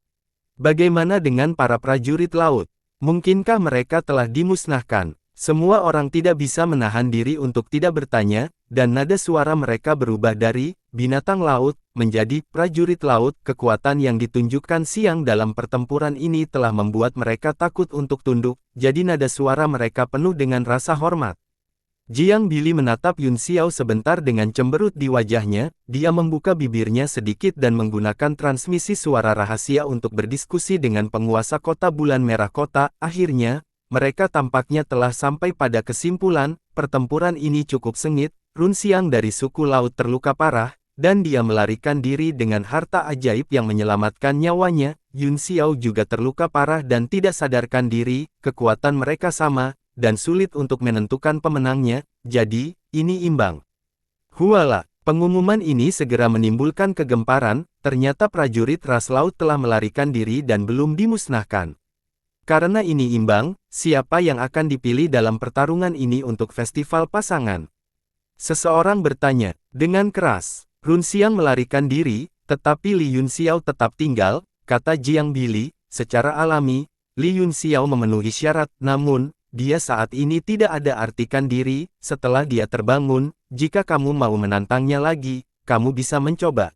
Speaker 1: Bagaimana dengan para prajurit laut? Mungkinkah mereka telah dimusnahkan? Semua orang tidak bisa menahan diri untuk tidak bertanya, dan nada suara mereka berubah dari binatang laut menjadi prajurit laut. Kekuatan yang ditunjukkan siang dalam pertempuran ini telah membuat mereka takut untuk tunduk, jadi nada suara mereka penuh dengan rasa hormat. Jiang Bili menatap Yun Xiao sebentar dengan cemberut di wajahnya, dia membuka bibirnya sedikit dan menggunakan transmisi suara rahasia untuk berdiskusi dengan penguasa kota bulan merah kota. Akhirnya, mereka tampaknya telah sampai pada kesimpulan, pertempuran ini cukup sengit, Run Xiang dari suku laut terluka parah, dan dia melarikan diri dengan harta ajaib yang menyelamatkan nyawanya. Yun Xiao juga terluka parah dan tidak sadarkan diri, kekuatan mereka sama, dan sulit untuk menentukan pemenangnya, jadi, ini imbang. Huala, Pengumuman ini segera menimbulkan kegemparan, ternyata prajurit ras laut telah melarikan diri dan belum dimusnahkan. Karena ini imbang, siapa yang akan dipilih dalam pertarungan ini untuk festival pasangan? Seseorang bertanya, dengan keras. Runxiang melarikan diri, tetapi Li Yunxiao tetap tinggal, kata Jiang Bili. Secara alami, Li Yunxiao memenuhi syarat, namun, dia saat ini tidak ada artikan diri. Setelah dia terbangun, jika kamu mau menantangnya lagi, kamu bisa mencoba.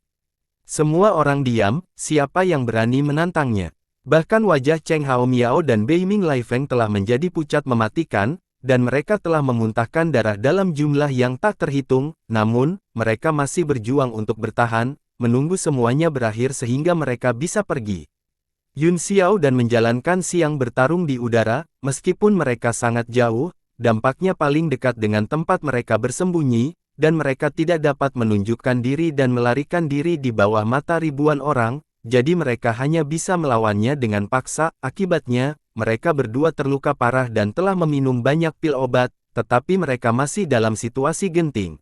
Speaker 1: Semua orang diam, siapa yang berani menantangnya? Bahkan wajah Cheng Haomiao dan Bei Ming Laifeng telah menjadi pucat mematikan, dan mereka telah memuntahkan darah dalam jumlah yang tak terhitung, namun, mereka masih berjuang untuk bertahan, menunggu semuanya berakhir sehingga mereka bisa pergi. Yun Xiao dan menjalankan siang bertarung di udara, meskipun mereka sangat jauh, dampaknya paling dekat dengan tempat mereka bersembunyi, dan mereka tidak dapat menunjukkan diri dan melarikan diri di bawah mata ribuan orang, jadi mereka hanya bisa melawannya dengan paksa. Akibatnya, mereka berdua terluka parah dan telah meminum banyak pil obat, tetapi mereka masih dalam situasi genting.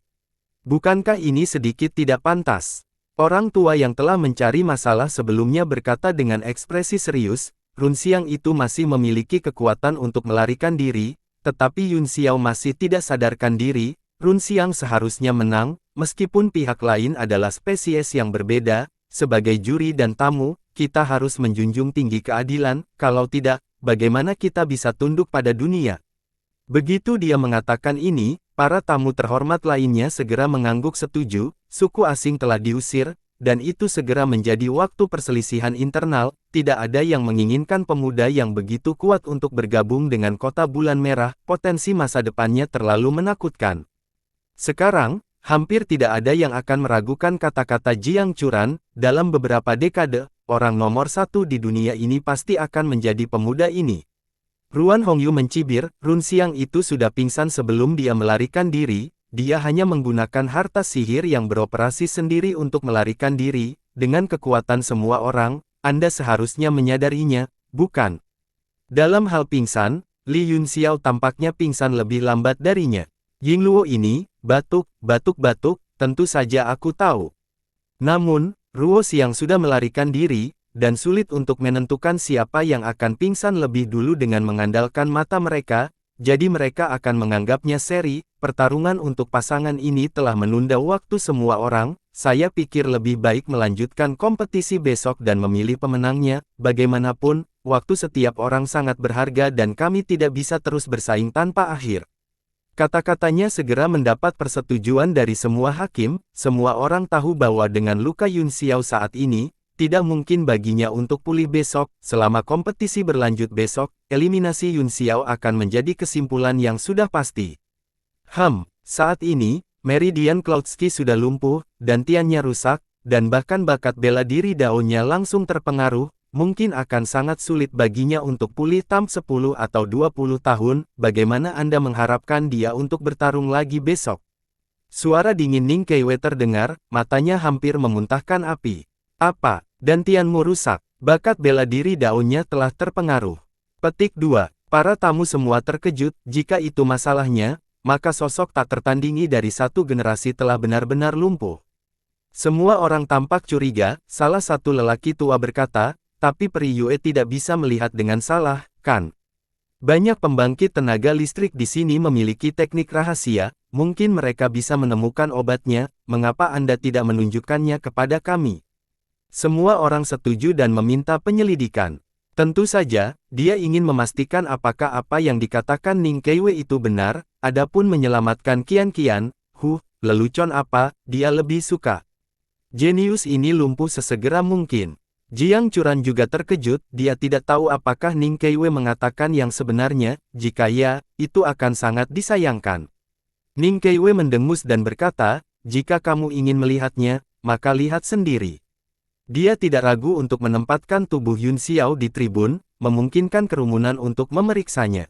Speaker 1: Bukankah ini sedikit tidak pantas? Orang tua yang telah mencari masalah sebelumnya berkata dengan ekspresi serius, Runxiang itu masih memiliki kekuatan untuk melarikan diri, tetapi Yun Xiao masih tidak sadarkan diri. Runxiang seharusnya menang, meskipun pihak lain adalah spesies yang berbeda. Sebagai juri dan tamu, kita harus menjunjung tinggi keadilan, kalau tidak, bagaimana kita bisa tunduk pada dunia? Begitu dia mengatakan ini, para tamu terhormat lainnya segera mengangguk setuju. Suku asing telah diusir, dan itu segera menjadi waktu perselisihan internal. Tidak ada yang menginginkan pemuda yang begitu kuat untuk bergabung dengan kota bulan merah. Potensi masa depannya terlalu menakutkan. Sekarang, hampir tidak ada yang akan meragukan kata-kata Jiang Churan. Dalam beberapa dekade, orang nomor satu di dunia ini pasti akan menjadi pemuda ini. Ruan Hongyu mencibir, Runxiang itu sudah pingsan sebelum dia melarikan diri. Dia hanya menggunakan harta sihir yang beroperasi sendiri untuk melarikan diri. Dengan kekuatan semua orang, Anda seharusnya menyadarinya, bukan? Dalam hal pingsan, Li Yunxiao tampaknya pingsan lebih lambat darinya. Yingluo ini, batuk, tentu saja aku tahu. Namun, Ruo Xiang sudah melarikan diri, dan sulit untuk menentukan siapa yang akan pingsan lebih dulu dengan mengandalkan mata mereka. Jadi mereka akan menganggapnya seri. Pertarungan untuk pasangan ini telah menunda waktu semua orang. Saya pikir lebih baik melanjutkan kompetisi besok dan memilih pemenangnya. Bagaimanapun, waktu setiap orang sangat berharga dan kami tidak bisa terus bersaing tanpa akhir. Kata-katanya segera mendapat persetujuan dari semua hakim. Semua orang tahu bahwa dengan luka Yun Xiao saat ini, tidak mungkin baginya untuk pulih besok. Selama kompetisi berlanjut besok, eliminasi Yun Xiao akan menjadi kesimpulan yang sudah pasti. Saat ini, Meridian Cloudsky sudah lumpuh, dan tiannya rusak, dan bahkan bakat bela diri daunnya langsung terpengaruh. Mungkin akan sangat sulit baginya untuk pulih tanpa 10 atau 20 tahun. Bagaimana Anda mengharapkan dia untuk bertarung lagi besok? Suara dingin Ning Keiwei terdengar, matanya hampir memuntahkan api. Apa? Dan tianmu rusak. Bakat bela diri daunnya telah terpengaruh. Petik 2. Para tamu semua terkejut. Jika itu masalahnya, maka sosok tak tertandingi dari satu generasi telah benar-benar lumpuh. Semua orang tampak curiga. Salah satu lelaki tua berkata, tapi Peri Yue tidak bisa melihat dengan salah, kan? Banyak pembangkit tenaga listrik di sini memiliki teknik rahasia. Mungkin mereka bisa menemukan obatnya. Mengapa Anda tidak menunjukkannya kepada kami? Semua orang setuju dan meminta penyelidikan. Tentu saja, dia ingin memastikan apakah apa yang dikatakan Ning Keiwei itu benar. Adapun menyelamatkan Qian, lelucon apa, dia lebih suka. Jenius ini lumpuh sesegera mungkin. Jiang Churan juga terkejut, dia tidak tahu apakah Ning Keiwei mengatakan yang sebenarnya. Jika ya, itu akan sangat disayangkan. Ning Keiwei mendengus dan berkata, jika kamu ingin melihatnya, maka lihat sendiri. Dia tidak ragu untuk menempatkan tubuh Yun Xiao di tribun, memungkinkan kerumunan untuk memeriksanya.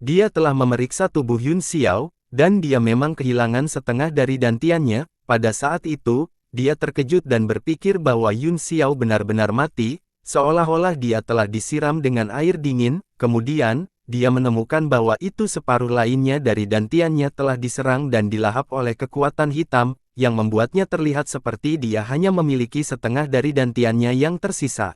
Speaker 1: Dia telah memeriksa tubuh Yun Xiao, dan dia memang kehilangan setengah dari dantiannya. Pada saat itu, dia terkejut dan berpikir bahwa Yun Xiao benar-benar mati, seolah-olah dia telah disiram dengan air dingin. Kemudian, dia menemukan bahwa itu separuh lainnya dari dantiannya telah diserang dan dilahap oleh kekuatan hitam, yang membuatnya terlihat seperti dia hanya memiliki setengah dari dantiannya yang tersisa.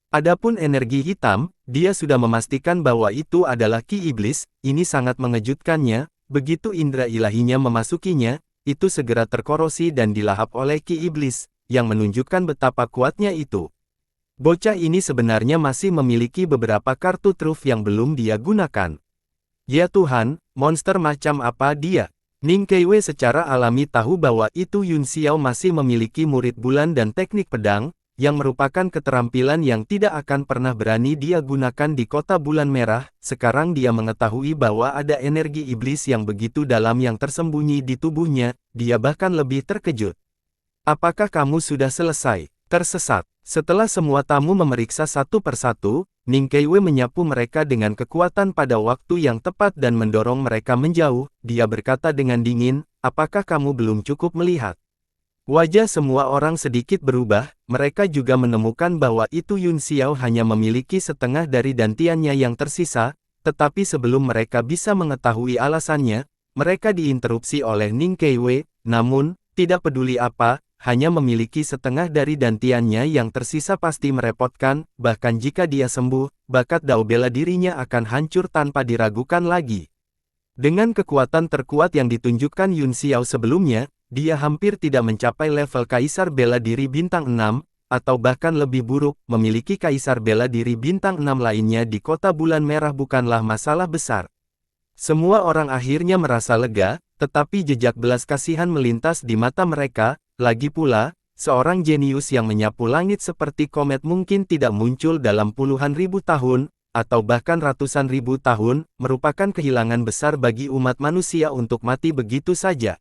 Speaker 1: Adapun energi hitam, dia sudah memastikan bahwa itu adalah ki iblis, ini sangat mengejutkannya, begitu indera ilahinya memasukinya, itu segera terkorosi dan dilahap oleh ki iblis, yang menunjukkan betapa kuatnya itu. Bocah ini sebenarnya masih memiliki beberapa kartu truf yang belum dia gunakan. Ya Tuhan, monster macam apa dia? Ning Keiwei secara alami tahu bahwa itu Yun Xiao masih memiliki murid bulan dan teknik pedang, yang merupakan keterampilan yang tidak akan pernah berani dia gunakan di kota bulan merah. Sekarang dia mengetahui bahwa ada energi iblis yang begitu dalam yang tersembunyi di tubuhnya, dia bahkan lebih terkejut. Apakah kamu sudah selesai? Tersesat. Setelah semua tamu memeriksa satu persatu, Ning Keiwei menyapu mereka dengan kekuatan pada waktu yang tepat dan mendorong mereka menjauh. Dia berkata dengan dingin, apakah kamu belum cukup melihat? Wajah semua orang sedikit berubah, mereka juga menemukan bahwa itu Yun Xiao hanya memiliki setengah dari dantiannya yang tersisa, tetapi sebelum mereka bisa mengetahui alasannya, mereka diinterupsi oleh Ning Keiwei, namun, tidak peduli apa, hanya memiliki setengah dari dantiannya yang tersisa pasti merepotkan, bahkan jika dia sembuh, bakat dao bela dirinya akan hancur tanpa diragukan lagi. Dengan kekuatan terkuat yang ditunjukkan Yun Xiao sebelumnya, dia hampir tidak mencapai level Kaisar Bela Diri Bintang 6, atau bahkan lebih buruk, memiliki Kaisar Bela Diri Bintang 6 lainnya di Kota Bulan Merah bukanlah masalah besar. Semua orang akhirnya merasa lega, tetapi jejak belas kasihan melintas di mata mereka. Lagi pula, seorang jenius yang menyapu langit seperti komet mungkin tidak muncul dalam puluhan ribu tahun, atau bahkan ratusan ribu tahun, merupakan kehilangan besar bagi umat manusia untuk mati begitu saja.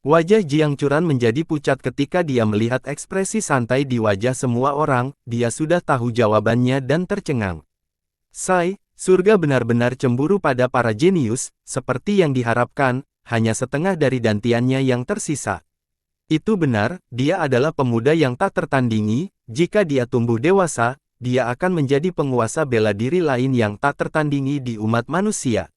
Speaker 1: Wajah Jiang Churan menjadi pucat ketika dia melihat ekspresi santai di wajah semua orang, dia sudah tahu jawabannya dan tercengang. Sai, surga benar-benar cemburu pada para jenius, seperti yang diharapkan, hanya setengah dari dantiannya yang tersisa. Itu benar, dia adalah pemuda yang tak tertandingi, jika dia tumbuh dewasa, dia akan menjadi penguasa bela diri lain yang tak tertandingi di umat manusia.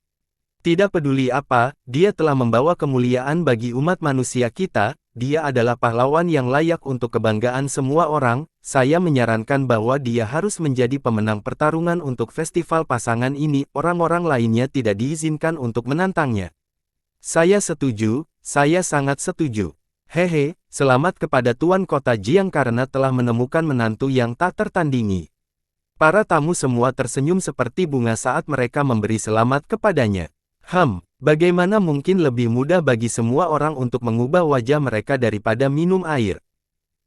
Speaker 1: Tidak peduli apa, dia telah membawa kemuliaan bagi umat manusia kita, dia adalah pahlawan yang layak untuk kebanggaan semua orang. Saya menyarankan bahwa dia harus menjadi pemenang pertarungan untuk festival pasangan ini, orang-orang lainnya tidak diizinkan untuk menantangnya. Saya setuju, saya sangat setuju. Hehe, selamat kepada Tuan Kota Jiang karena telah menemukan menantu yang tak tertandingi. Para tamu semua tersenyum seperti bunga saat mereka memberi selamat kepadanya. Bagaimana mungkin lebih mudah bagi semua orang untuk mengubah wajah mereka daripada minum air?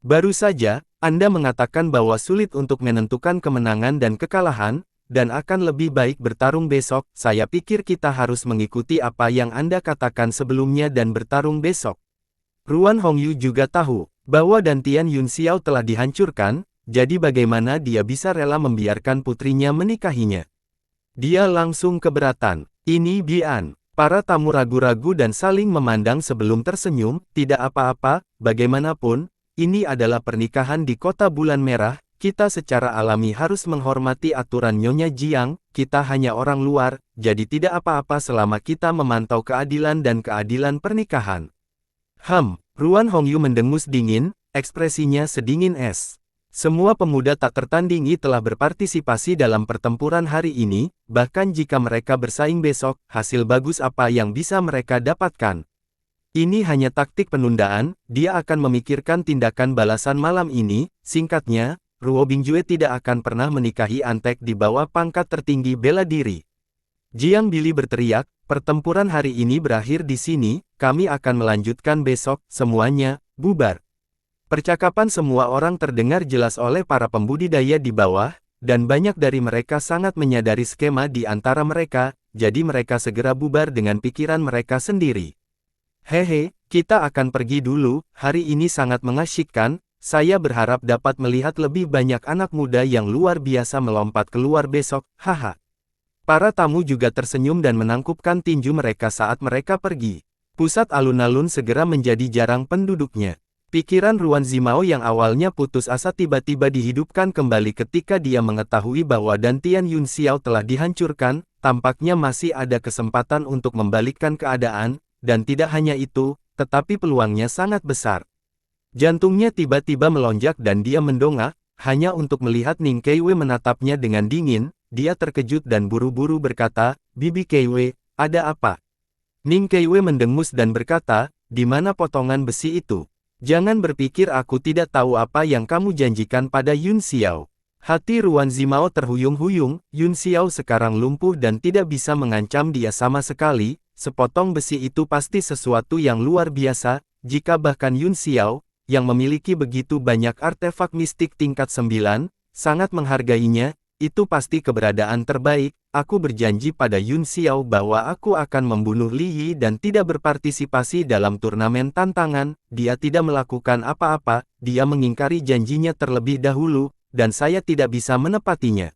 Speaker 1: Baru saja, Anda mengatakan bahwa sulit untuk menentukan kemenangan dan kekalahan, dan akan lebih baik bertarung besok. Saya pikir kita harus mengikuti apa yang Anda katakan sebelumnya dan bertarung besok. Ruan Hongyu juga tahu bahwa dantian Yun Xiao telah dihancurkan, jadi bagaimana dia bisa rela membiarkan putrinya menikahinya. Dia langsung keberatan. Ini Bian. Para tamu ragu-ragu dan saling memandang sebelum tersenyum. Tidak apa-apa, bagaimanapun, ini adalah pernikahan di Kota Bulan Merah, kita secara alami harus menghormati aturan Nyonya Jiang, kita hanya orang luar, jadi tidak apa-apa selama kita memantau keadilan dan keadilan pernikahan. Ruan Hongyu mendengus dingin, ekspresinya sedingin es. Semua pemuda tak tertandingi telah berpartisipasi dalam pertempuran hari ini, bahkan jika mereka bersaing besok, hasil bagus apa yang bisa mereka dapatkan. Ini hanya taktik penundaan, dia akan memikirkan tindakan balasan malam ini. Singkatnya, Ruo Bingjue tidak akan pernah menikahi Antek di bawah pangkat tertinggi bela diri. Jiang Billy berteriak, pertempuran hari ini berakhir di sini, kami akan melanjutkan besok, semuanya, bubar. Percakapan semua orang terdengar jelas oleh para pembudidaya di bawah, dan banyak dari mereka sangat menyadari skema di antara mereka, jadi mereka segera bubar dengan pikiran mereka sendiri. Hehe, kita akan pergi dulu, hari ini sangat mengasyikkan, saya berharap dapat melihat lebih banyak anak muda yang luar biasa melompat keluar besok, haha. Para tamu juga tersenyum dan menangkupkan tinju mereka saat mereka pergi. Pusat alun-alun segera menjadi jarang penduduknya. Pikiran Ruan Zimao yang awalnya putus asa tiba-tiba dihidupkan kembali ketika dia mengetahui bahwa dantian Yun Xiao telah dihancurkan, tampaknya masih ada kesempatan untuk membalikkan keadaan, dan tidak hanya itu, tetapi peluangnya sangat besar. Jantungnya tiba-tiba melonjak dan dia mendongak, hanya untuk melihat Ning Keiwei menatapnya dengan dingin. Dia terkejut dan buru-buru berkata, "Bibi Keiwei, ada apa?" Ning Keiwei mendengus dan berkata, "Di mana potongan besi itu? Jangan berpikir aku tidak tahu apa yang kamu janjikan pada Yun Xiao." Hati Ruan Zimao terhuyung-huyung, Yun Xiao sekarang lumpuh dan tidak bisa mengancam dia sama sekali, sepotong besi itu pasti sesuatu yang luar biasa, jika bahkan Yun Xiao, yang memiliki begitu banyak artefak mistik tingkat 9, sangat menghargainya, itu pasti keberadaan terbaik. Aku berjanji pada Yun Xiao bahwa aku akan membunuh Li Yi dan tidak berpartisipasi dalam turnamen tantangan. Dia tidak melakukan apa-apa, dia mengingkari janjinya terlebih dahulu, dan saya tidak bisa menepatinya.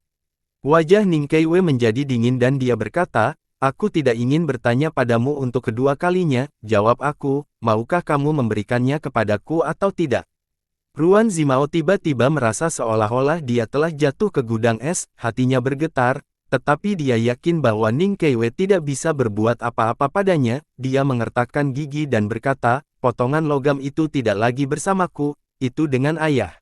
Speaker 1: Wajah Ning Keiwei menjadi dingin dan dia berkata, "Aku tidak ingin bertanya padamu untuk kedua kalinya," jawab aku, "maukah kamu memberikannya kepadaku atau tidak?" Ruan Zimao tiba-tiba merasa seolah-olah dia telah jatuh ke gudang es, hatinya bergetar, tetapi dia yakin bahwa Ning Keiwei tidak bisa berbuat apa-apa padanya. Dia mengertakkan gigi dan berkata, "Potongan logam itu tidak lagi bersamaku, itu dengan ayah."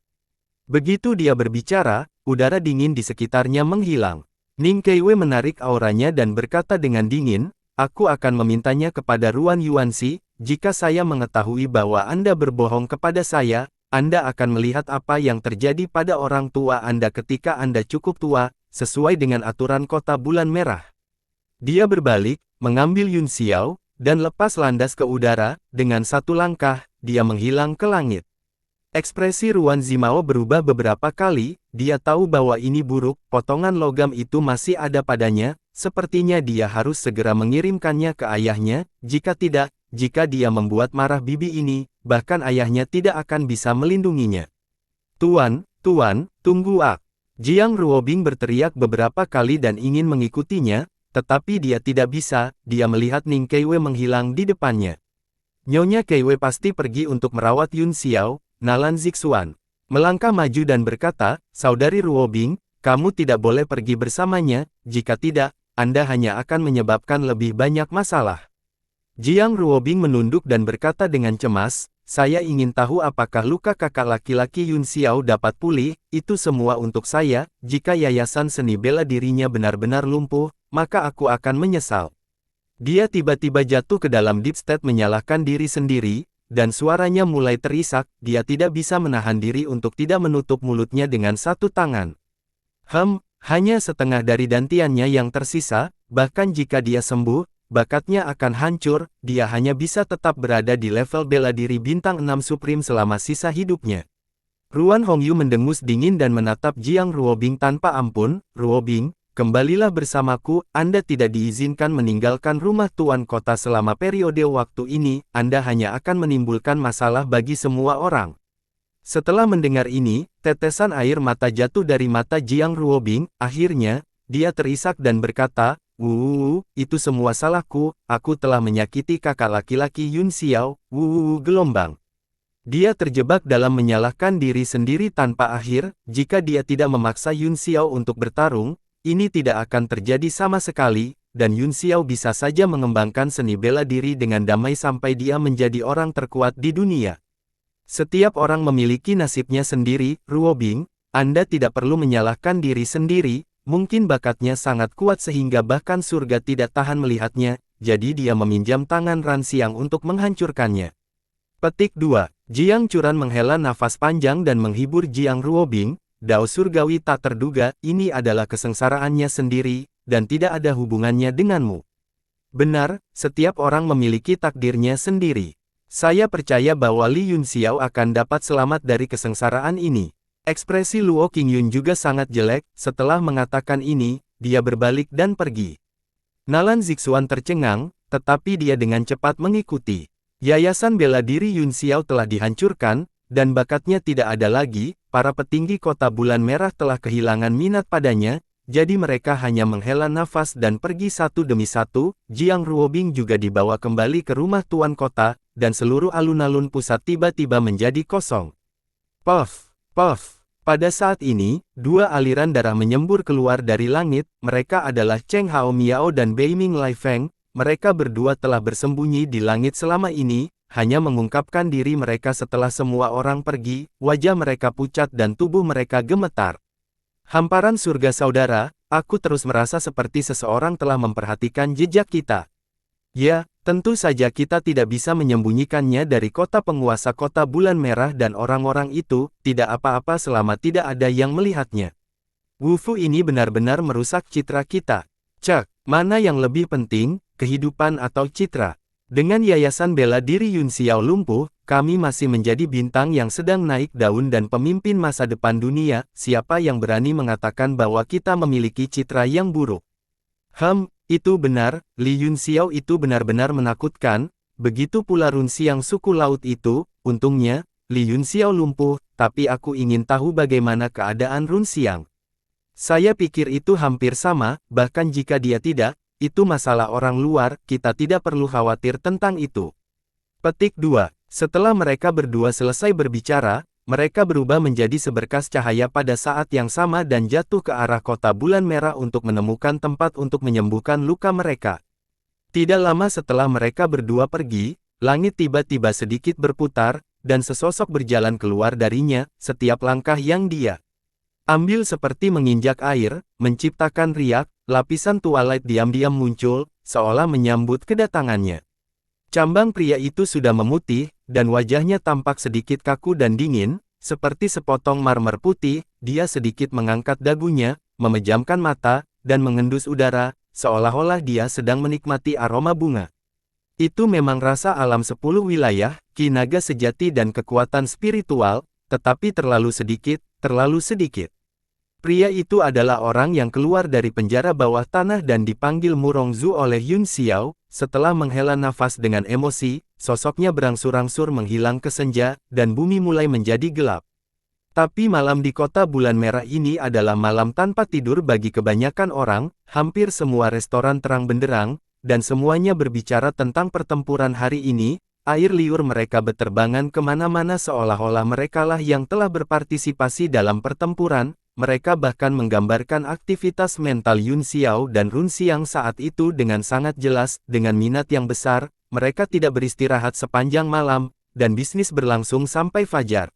Speaker 1: Begitu dia berbicara, udara dingin di sekitarnya menghilang. Ning Keiwei menarik auranya dan berkata dengan dingin, "Aku akan memintanya kepada Ruan Yuanxi. Jika saya mengetahui bahwa Anda berbohong kepada saya, Anda akan melihat apa yang terjadi pada orang tua Anda ketika Anda cukup tua, sesuai dengan aturan kota bulan merah." Dia berbalik, mengambil Yun Xiao, dan lepas landas ke udara. Dengan satu langkah, dia menghilang ke langit. Ekspresi Ruan Zimao berubah beberapa kali. Dia tahu bahwa ini buruk, potongan logam itu masih ada padanya, sepertinya dia harus segera mengirimkannya ke ayahnya. Jika tidak, jika dia membuat marah bibi ini, bahkan ayahnya tidak akan bisa melindunginya. "Tuan, Tuan, tunggu ak!" Jiang Ruobing berteriak beberapa kali dan ingin mengikutinya, tetapi dia tidak bisa. Dia melihat Ning Keiwei menghilang di depannya. Nyonya Keiwei pasti pergi untuk merawat Yun Xiao. Nalan Zixuan melangkah maju dan berkata, "Saudari Ruobing, kamu tidak boleh pergi bersamanya, jika tidak, Anda hanya akan menyebabkan lebih banyak masalah." Jiang Ruobing menunduk dan berkata dengan cemas, "Saya ingin tahu apakah luka kakak laki-laki Yun Xiao dapat pulih. Itu semua untuk saya. Jika yayasan seni bela dirinya benar-benar lumpuh, maka aku akan menyesal." Dia tiba-tiba jatuh ke dalam deep state menyalahkan diri sendiri, dan suaranya mulai terisak. Dia tidak bisa menahan diri untuk tidak menutup mulutnya dengan satu tangan. Hanya setengah dari dantiannya yang tersisa, bahkan jika dia sembuh, bakatnya akan hancur. Dia hanya bisa tetap berada di level bela diri bintang 6 Supreme selama sisa hidupnya. Ruan Hongyu mendengus dingin dan menatap Jiang Ruobing tanpa ampun. "Ruobing, kembalilah bersamaku. Anda tidak diizinkan meninggalkan rumah tuan kota selama periode waktu ini. Anda hanya akan menimbulkan masalah bagi semua orang." Setelah mendengar ini, tetesan air mata jatuh dari mata Jiang Ruobing. Akhirnya, dia terisak dan berkata, Itu semua salahku. Aku telah menyakiti kakak laki-laki Yun Xiao." Gelombang. Dia terjebak dalam menyalahkan diri sendiri tanpa akhir. Jika dia tidak memaksa Yun Xiao untuk bertarung, ini tidak akan terjadi sama sekali, dan Yun Xiao bisa saja mengembangkan seni bela diri dengan damai sampai dia menjadi orang terkuat di dunia. Setiap orang memiliki nasibnya sendiri. Ruobing, Anda tidak perlu menyalahkan diri sendiri. Mungkin bakatnya sangat kuat sehingga bahkan surga tidak tahan melihatnya, jadi dia meminjam tangan Ran Xiang untuk menghancurkannya. Petik 2. Jiang Churan menghela nafas panjang dan menghibur Jiang Ruobing. "Dao surgawi tak terduga, ini adalah kesengsaraannya sendiri, dan tidak ada hubungannya denganmu." "Benar, setiap orang memiliki takdirnya sendiri. Saya percaya bahwa Li Yun Xiao akan dapat selamat dari kesengsaraan ini." Ekspresi Luo Qingyun juga sangat jelek. Setelah mengatakan ini, dia berbalik dan pergi. Nalan Zixuan tercengang, tetapi dia dengan cepat mengikuti. Yayasan bela diri Yun Xiao telah dihancurkan, dan bakatnya tidak ada lagi. Para petinggi kota bulan merah telah kehilangan minat padanya, jadi mereka hanya menghela nafas dan pergi satu demi satu. Jiang Ruobing juga dibawa kembali ke rumah tuan kota, dan seluruh alun-alun pusat tiba-tiba menjadi kosong. Puff, puff, Pada saat ini, dua aliran darah menyembur keluar dari langit, mereka adalah Cheng Hao Miao dan Beiming Lai Feng. Mereka berdua telah bersembunyi di langit selama ini, hanya mengungkapkan diri mereka setelah semua orang pergi, wajah mereka pucat dan tubuh mereka gemetar. Hamparan surga saudara, aku terus merasa seperti seseorang telah memperhatikan jejak kita. Ya, tentu saja kita tidak bisa menyembunyikannya dari kota penguasa kota bulan merah dan orang-orang itu, tidak apa-apa selama tidak ada yang melihatnya. Wu Fu ini benar-benar merusak citra kita. Cek, mana yang lebih penting, kehidupan atau citra? Dengan yayasan bela diri Yun Xiao lumpuh, kami masih menjadi bintang yang sedang naik daun dan pemimpin masa depan dunia, siapa yang berani mengatakan bahwa kita memiliki citra yang buruk? Itu benar, Li Yun Xiao itu benar-benar menakutkan, begitu pula Run Xiang suku laut itu, untungnya, Li Yun Xiao lumpuh, tapi aku ingin tahu bagaimana keadaan Run Xiang. Saya pikir itu hampir sama, bahkan jika dia tidak, itu masalah orang luar, kita tidak perlu khawatir tentang itu. Petik 2. Setelah mereka berdua selesai berbicara, mereka berubah menjadi seberkas cahaya pada saat yang sama dan jatuh ke arah kota bulan merah untuk menemukan tempat untuk menyembuhkan luka mereka. Tidak lama setelah mereka berdua pergi, langit tiba-tiba sedikit berputar, dan sesosok berjalan keluar darinya, setiap langkah yang dia ambil seperti menginjak air, menciptakan riak, lapisan twilight diam-diam muncul, seolah menyambut kedatangannya. Cambang pria itu sudah memutih, dan wajahnya tampak sedikit kaku dan dingin, seperti sepotong marmer putih. Dia sedikit mengangkat dagunya, memejamkan mata, dan mengendus udara, seolah-olah dia sedang menikmati aroma bunga. Itu memang rasa alam 10 wilayah, ki naga sejati dan kekuatan spiritual, tetapi terlalu sedikit, terlalu sedikit. Pria itu adalah orang yang keluar dari penjara bawah tanah dan dipanggil Murong Zhu oleh Yun Xiao. Setelah menghela nafas dengan emosi, sosoknya berangsur-angsur menghilang ke senja, dan bumi mulai menjadi gelap. Tapi malam di kota bulan merah ini adalah malam tanpa tidur bagi kebanyakan orang, hampir semua restoran terang benderang, dan semuanya berbicara tentang pertempuran hari ini. Air liur mereka beterbangan kemana-mana seolah-olah merekalah yang telah berpartisipasi dalam pertempuran. Mereka bahkan menggambarkan aktivitas mental Yun Xiao dan Run Xiang saat itu dengan sangat jelas, dengan minat yang besar. Mereka tidak beristirahat sepanjang malam, dan bisnis berlangsung sampai fajar.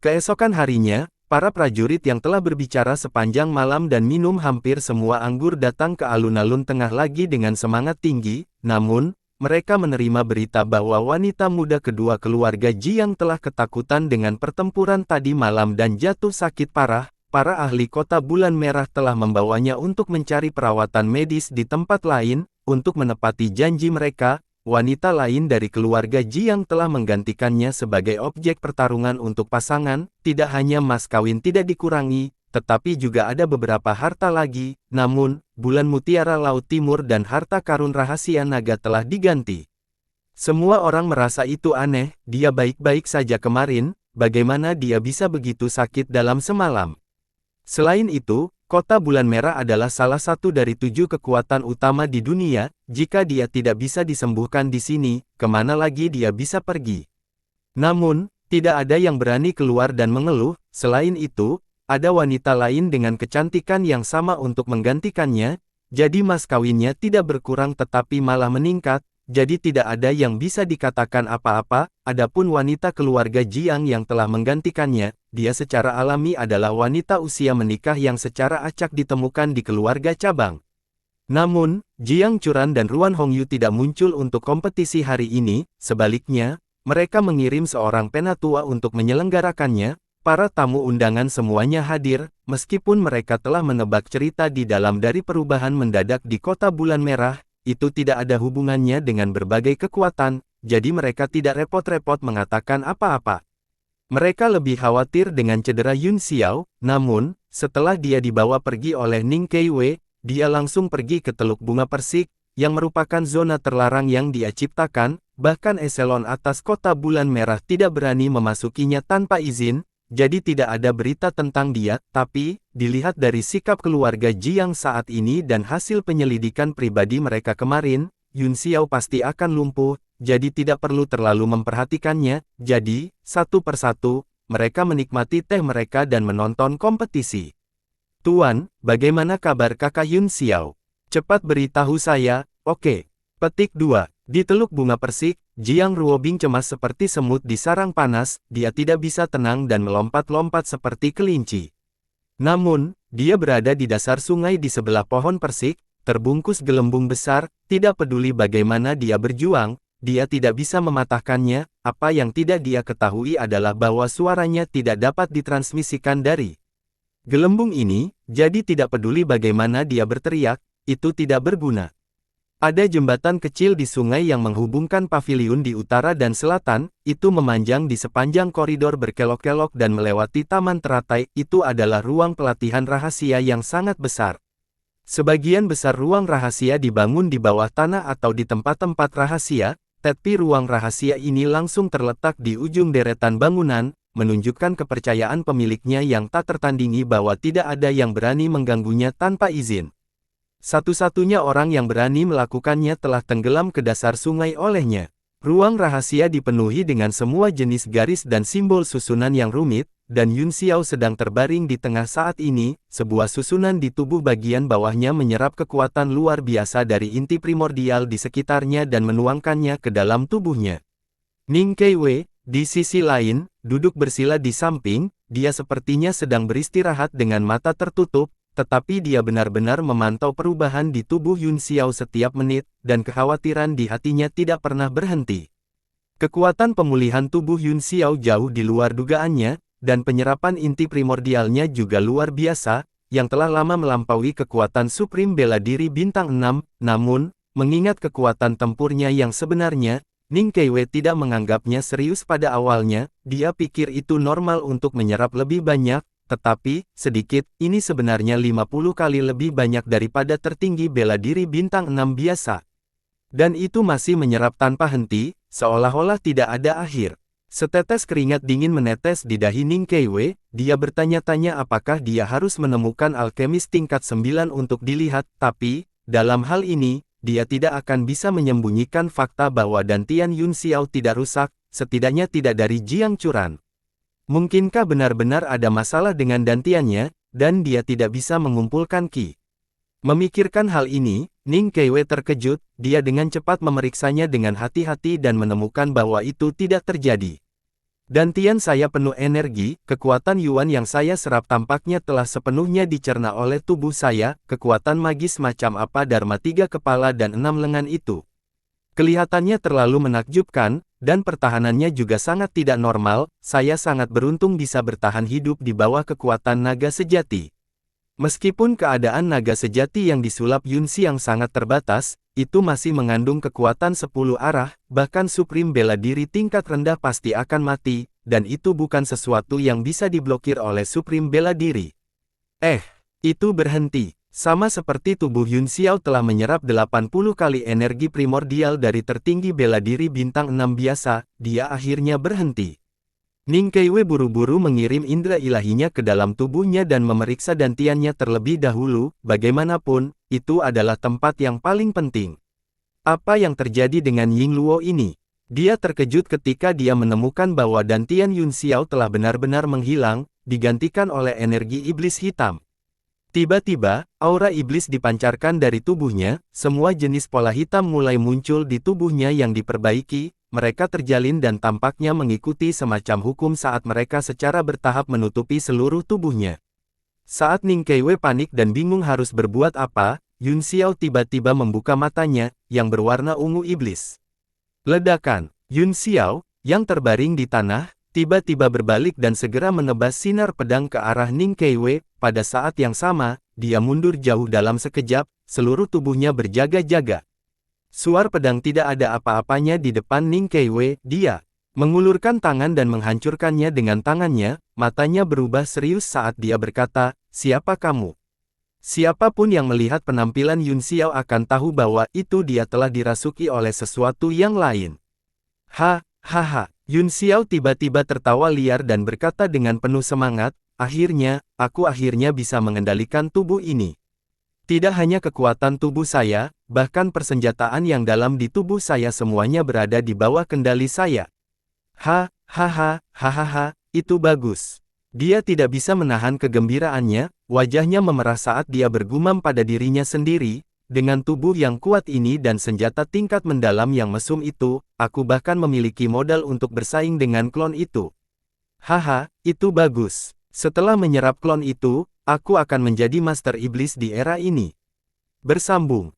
Speaker 1: Keesokan harinya, para prajurit yang telah berbicara sepanjang malam dan minum hampir semua anggur datang ke alun-alun tengah lagi dengan semangat tinggi, namun, mereka menerima berita bahwa wanita muda kedua keluarga Ji yang telah ketakutan dengan pertempuran tadi malam dan jatuh sakit parah. Para ahli kota bulan merah telah membawanya untuk mencari perawatan medis di tempat lain. Untuk menepati janji mereka, wanita lain dari keluarga Ji yang telah menggantikannya sebagai objek pertarungan untuk pasangan. Tidak hanya mas kawin tidak dikurangi, tetapi juga ada beberapa harta lagi. Namun, bulan mutiara laut timur dan harta karun rahasia naga telah diganti. Semua orang merasa itu aneh. Dia baik-baik saja kemarin, bagaimana dia bisa begitu sakit dalam semalam? Selain itu, kota bulan merah adalah salah satu dari 7 kekuatan utama di dunia. Jika dia tidak bisa disembuhkan di sini, kemana lagi dia bisa pergi? Namun, tidak ada yang berani keluar dan mengeluh. Selain itu, ada wanita lain dengan kecantikan yang sama untuk menggantikannya. Jadi mas kawinnya tidak berkurang tetapi malah meningkat. Jadi tidak ada yang bisa dikatakan apa-apa. Adapun wanita keluarga Jiang yang telah menggantikannya, dia secara alami adalah wanita usia menikah yang secara acak ditemukan di keluarga cabang. Namun, Jiang Churan dan Ruan Hongyu tidak muncul untuk kompetisi hari ini. Sebaliknya, mereka mengirim seorang penatua untuk menyelenggarakannya. Para tamu undangan semuanya hadir, meskipun mereka telah menebak cerita di dalam dari perubahan mendadak di kota bulan merah. Itu tidak ada hubungannya dengan berbagai kekuatan, jadi mereka tidak repot-repot mengatakan apa-apa. Mereka lebih khawatir dengan cedera Yun Xiao, namun, setelah dia dibawa pergi oleh Ning Keiwei, dia langsung pergi ke Teluk Bunga Persik, yang merupakan zona terlarang yang dia ciptakan. Bahkan eselon atas kota bulan merah tidak berani memasukinya tanpa izin. Jadi tidak ada berita tentang dia, tapi, dilihat dari sikap keluarga Jiang saat ini dan hasil penyelidikan pribadi mereka kemarin, Yun Xiao pasti akan lumpuh, jadi tidak perlu terlalu memperhatikannya. Jadi, satu persatu, mereka menikmati teh mereka dan menonton kompetisi. Tuan, bagaimana kabar kakak Yun Xiao? Cepat beritahu saya, oke. Petik 2. Di Teluk Bunga Persik, Jiang Ruobing cemas seperti semut di sarang panas, dia tidak bisa tenang dan melompat-lompat seperti kelinci. Namun, dia berada di dasar sungai di sebelah pohon persik, terbungkus gelembung besar, tidak peduli bagaimana dia berjuang, dia tidak bisa mematahkannya. Apa yang tidak dia ketahui adalah bahwa suaranya tidak dapat ditransmisikan dari gelembung ini, jadi tidak peduli bagaimana dia berteriak, itu tidak berguna. Ada jembatan kecil di sungai yang menghubungkan paviliun di utara dan selatan, itu memanjang di sepanjang koridor berkelok-kelok dan melewati taman teratai. Itu adalah ruang pelatihan rahasia yang sangat besar. Sebagian besar ruang rahasia dibangun di bawah tanah atau di tempat-tempat rahasia, tapi ruang rahasia ini langsung terletak di ujung deretan bangunan, menunjukkan kepercayaan pemiliknya yang tak tertandingi bahwa tidak ada yang berani mengganggunya tanpa izin. Satu-satunya orang yang berani melakukannya telah tenggelam ke dasar sungai olehnya. Ruang rahasia dipenuhi dengan semua jenis garis dan simbol susunan yang rumit, dan Yun Xiao sedang terbaring di tengah saat ini. Sebuah susunan di tubuh bagian bawahnya menyerap kekuatan luar biasa dari inti primordial di sekitarnya dan menuangkannya ke dalam tubuhnya. Ning Keiwei, di sisi lain, duduk bersila di samping, dia sepertinya sedang beristirahat dengan mata tertutup, tetapi dia benar-benar memantau perubahan di tubuh Yun Xiao setiap menit, dan kekhawatiran di hatinya tidak pernah berhenti. Kekuatan pemulihan tubuh Yun Xiao jauh di luar dugaannya, dan penyerapan inti primordialnya juga luar biasa, yang telah lama melampaui kekuatan Supreme Bela Diri Bintang 6, namun, mengingat kekuatan tempurnya yang sebenarnya, Ning Keiwei tidak menganggapnya serius pada awalnya, dia pikir itu normal untuk menyerap lebih banyak, tetapi, sedikit, ini sebenarnya 50 kali lebih banyak daripada tertinggi bela diri bintang 6 biasa. Dan itu masih menyerap tanpa henti, seolah-olah tidak ada akhir. Setetes keringat dingin menetes di dahi Ning Keiwei, dia bertanya-tanya apakah dia harus menemukan alkemis tingkat 9 untuk dilihat, tapi, dalam hal ini, dia tidak akan bisa menyembunyikan fakta bahwa dantian Yun Xiao tidak rusak, setidaknya tidak dari Jiang Churan. Mungkinkah benar-benar ada masalah dengan dantiannya, dan dia tidak bisa mengumpulkan ki? Memikirkan hal ini, Ning Keiwei terkejut, dia dengan cepat memeriksanya dengan hati-hati dan menemukan bahwa itu tidak terjadi. Dantian saya penuh energi, kekuatan Yuan yang saya serap tampaknya telah sepenuhnya dicerna oleh tubuh saya, kekuatan magis macam apa Dharma 3 kepala dan 6 lengan itu. Kelihatannya terlalu menakjubkan, dan pertahanannya juga sangat tidak normal. Saya sangat beruntung bisa bertahan hidup di bawah kekuatan naga sejati. Meskipun keadaan naga sejati yang disulap Yun Xiao sangat terbatas, itu masih mengandung kekuatan 10 arah, bahkan Supreme Bela Diri tingkat rendah pasti akan mati, dan itu bukan sesuatu yang bisa diblokir oleh Supreme Bela Diri. Itu berhenti. Sama seperti tubuh Yun Xiao telah menyerap 80 kali energi primordial dari tertinggi bela diri bintang 6 biasa, dia akhirnya berhenti. Ning Keiwei buru-buru mengirim indera ilahinya ke dalam tubuhnya dan memeriksa dantiannya terlebih dahulu, bagaimanapun, itu adalah tempat yang paling penting. Apa yang terjadi dengan Ying Luo ini? Dia terkejut ketika dia menemukan bahwa dantian Yun Xiao telah benar-benar menghilang, digantikan oleh energi iblis hitam. Tiba-tiba, aura iblis dipancarkan dari tubuhnya, semua jenis pola hitam mulai muncul di tubuhnya yang diperbaiki, mereka terjalin dan tampaknya mengikuti semacam hukum saat mereka secara bertahap menutupi seluruh tubuhnya. Saat Ning Keiwei panik dan bingung harus berbuat apa, Yun Xiao tiba-tiba membuka matanya, yang berwarna ungu iblis. Ledakan, Yun Xiao, yang terbaring di tanah, tiba-tiba berbalik dan segera menebas sinar pedang ke arah Ning Keiwei. Pada saat yang sama, dia mundur jauh dalam sekejap, seluruh tubuhnya berjaga-jaga. Suar pedang tidak ada apa-apanya di depan Ning Keiwei, dia mengulurkan tangan dan menghancurkannya dengan tangannya, matanya berubah serius saat dia berkata, "Siapa kamu?" Siapapun yang melihat penampilan Yun Xiao akan tahu bahwa itu dia telah dirasuki oleh sesuatu yang lain. Hahaha, Yun Xiao tiba-tiba tertawa liar dan berkata dengan penuh semangat, "Akhirnya, aku akhirnya bisa mengendalikan tubuh ini. Tidak hanya kekuatan tubuh saya, bahkan persenjataan yang dalam di tubuh saya semuanya berada di bawah kendali saya." Hahaha, Itu bagus. Dia tidak bisa menahan kegembiraannya, wajahnya memerah saat dia bergumam pada dirinya sendiri, dengan tubuh yang kuat ini dan senjata tingkat mendalam yang mesum itu, aku bahkan memiliki modal untuk bersaing dengan klon itu. Haha, itu bagus. Setelah menyerap klon itu, aku akan menjadi Master Iblis di era ini. Bersambung.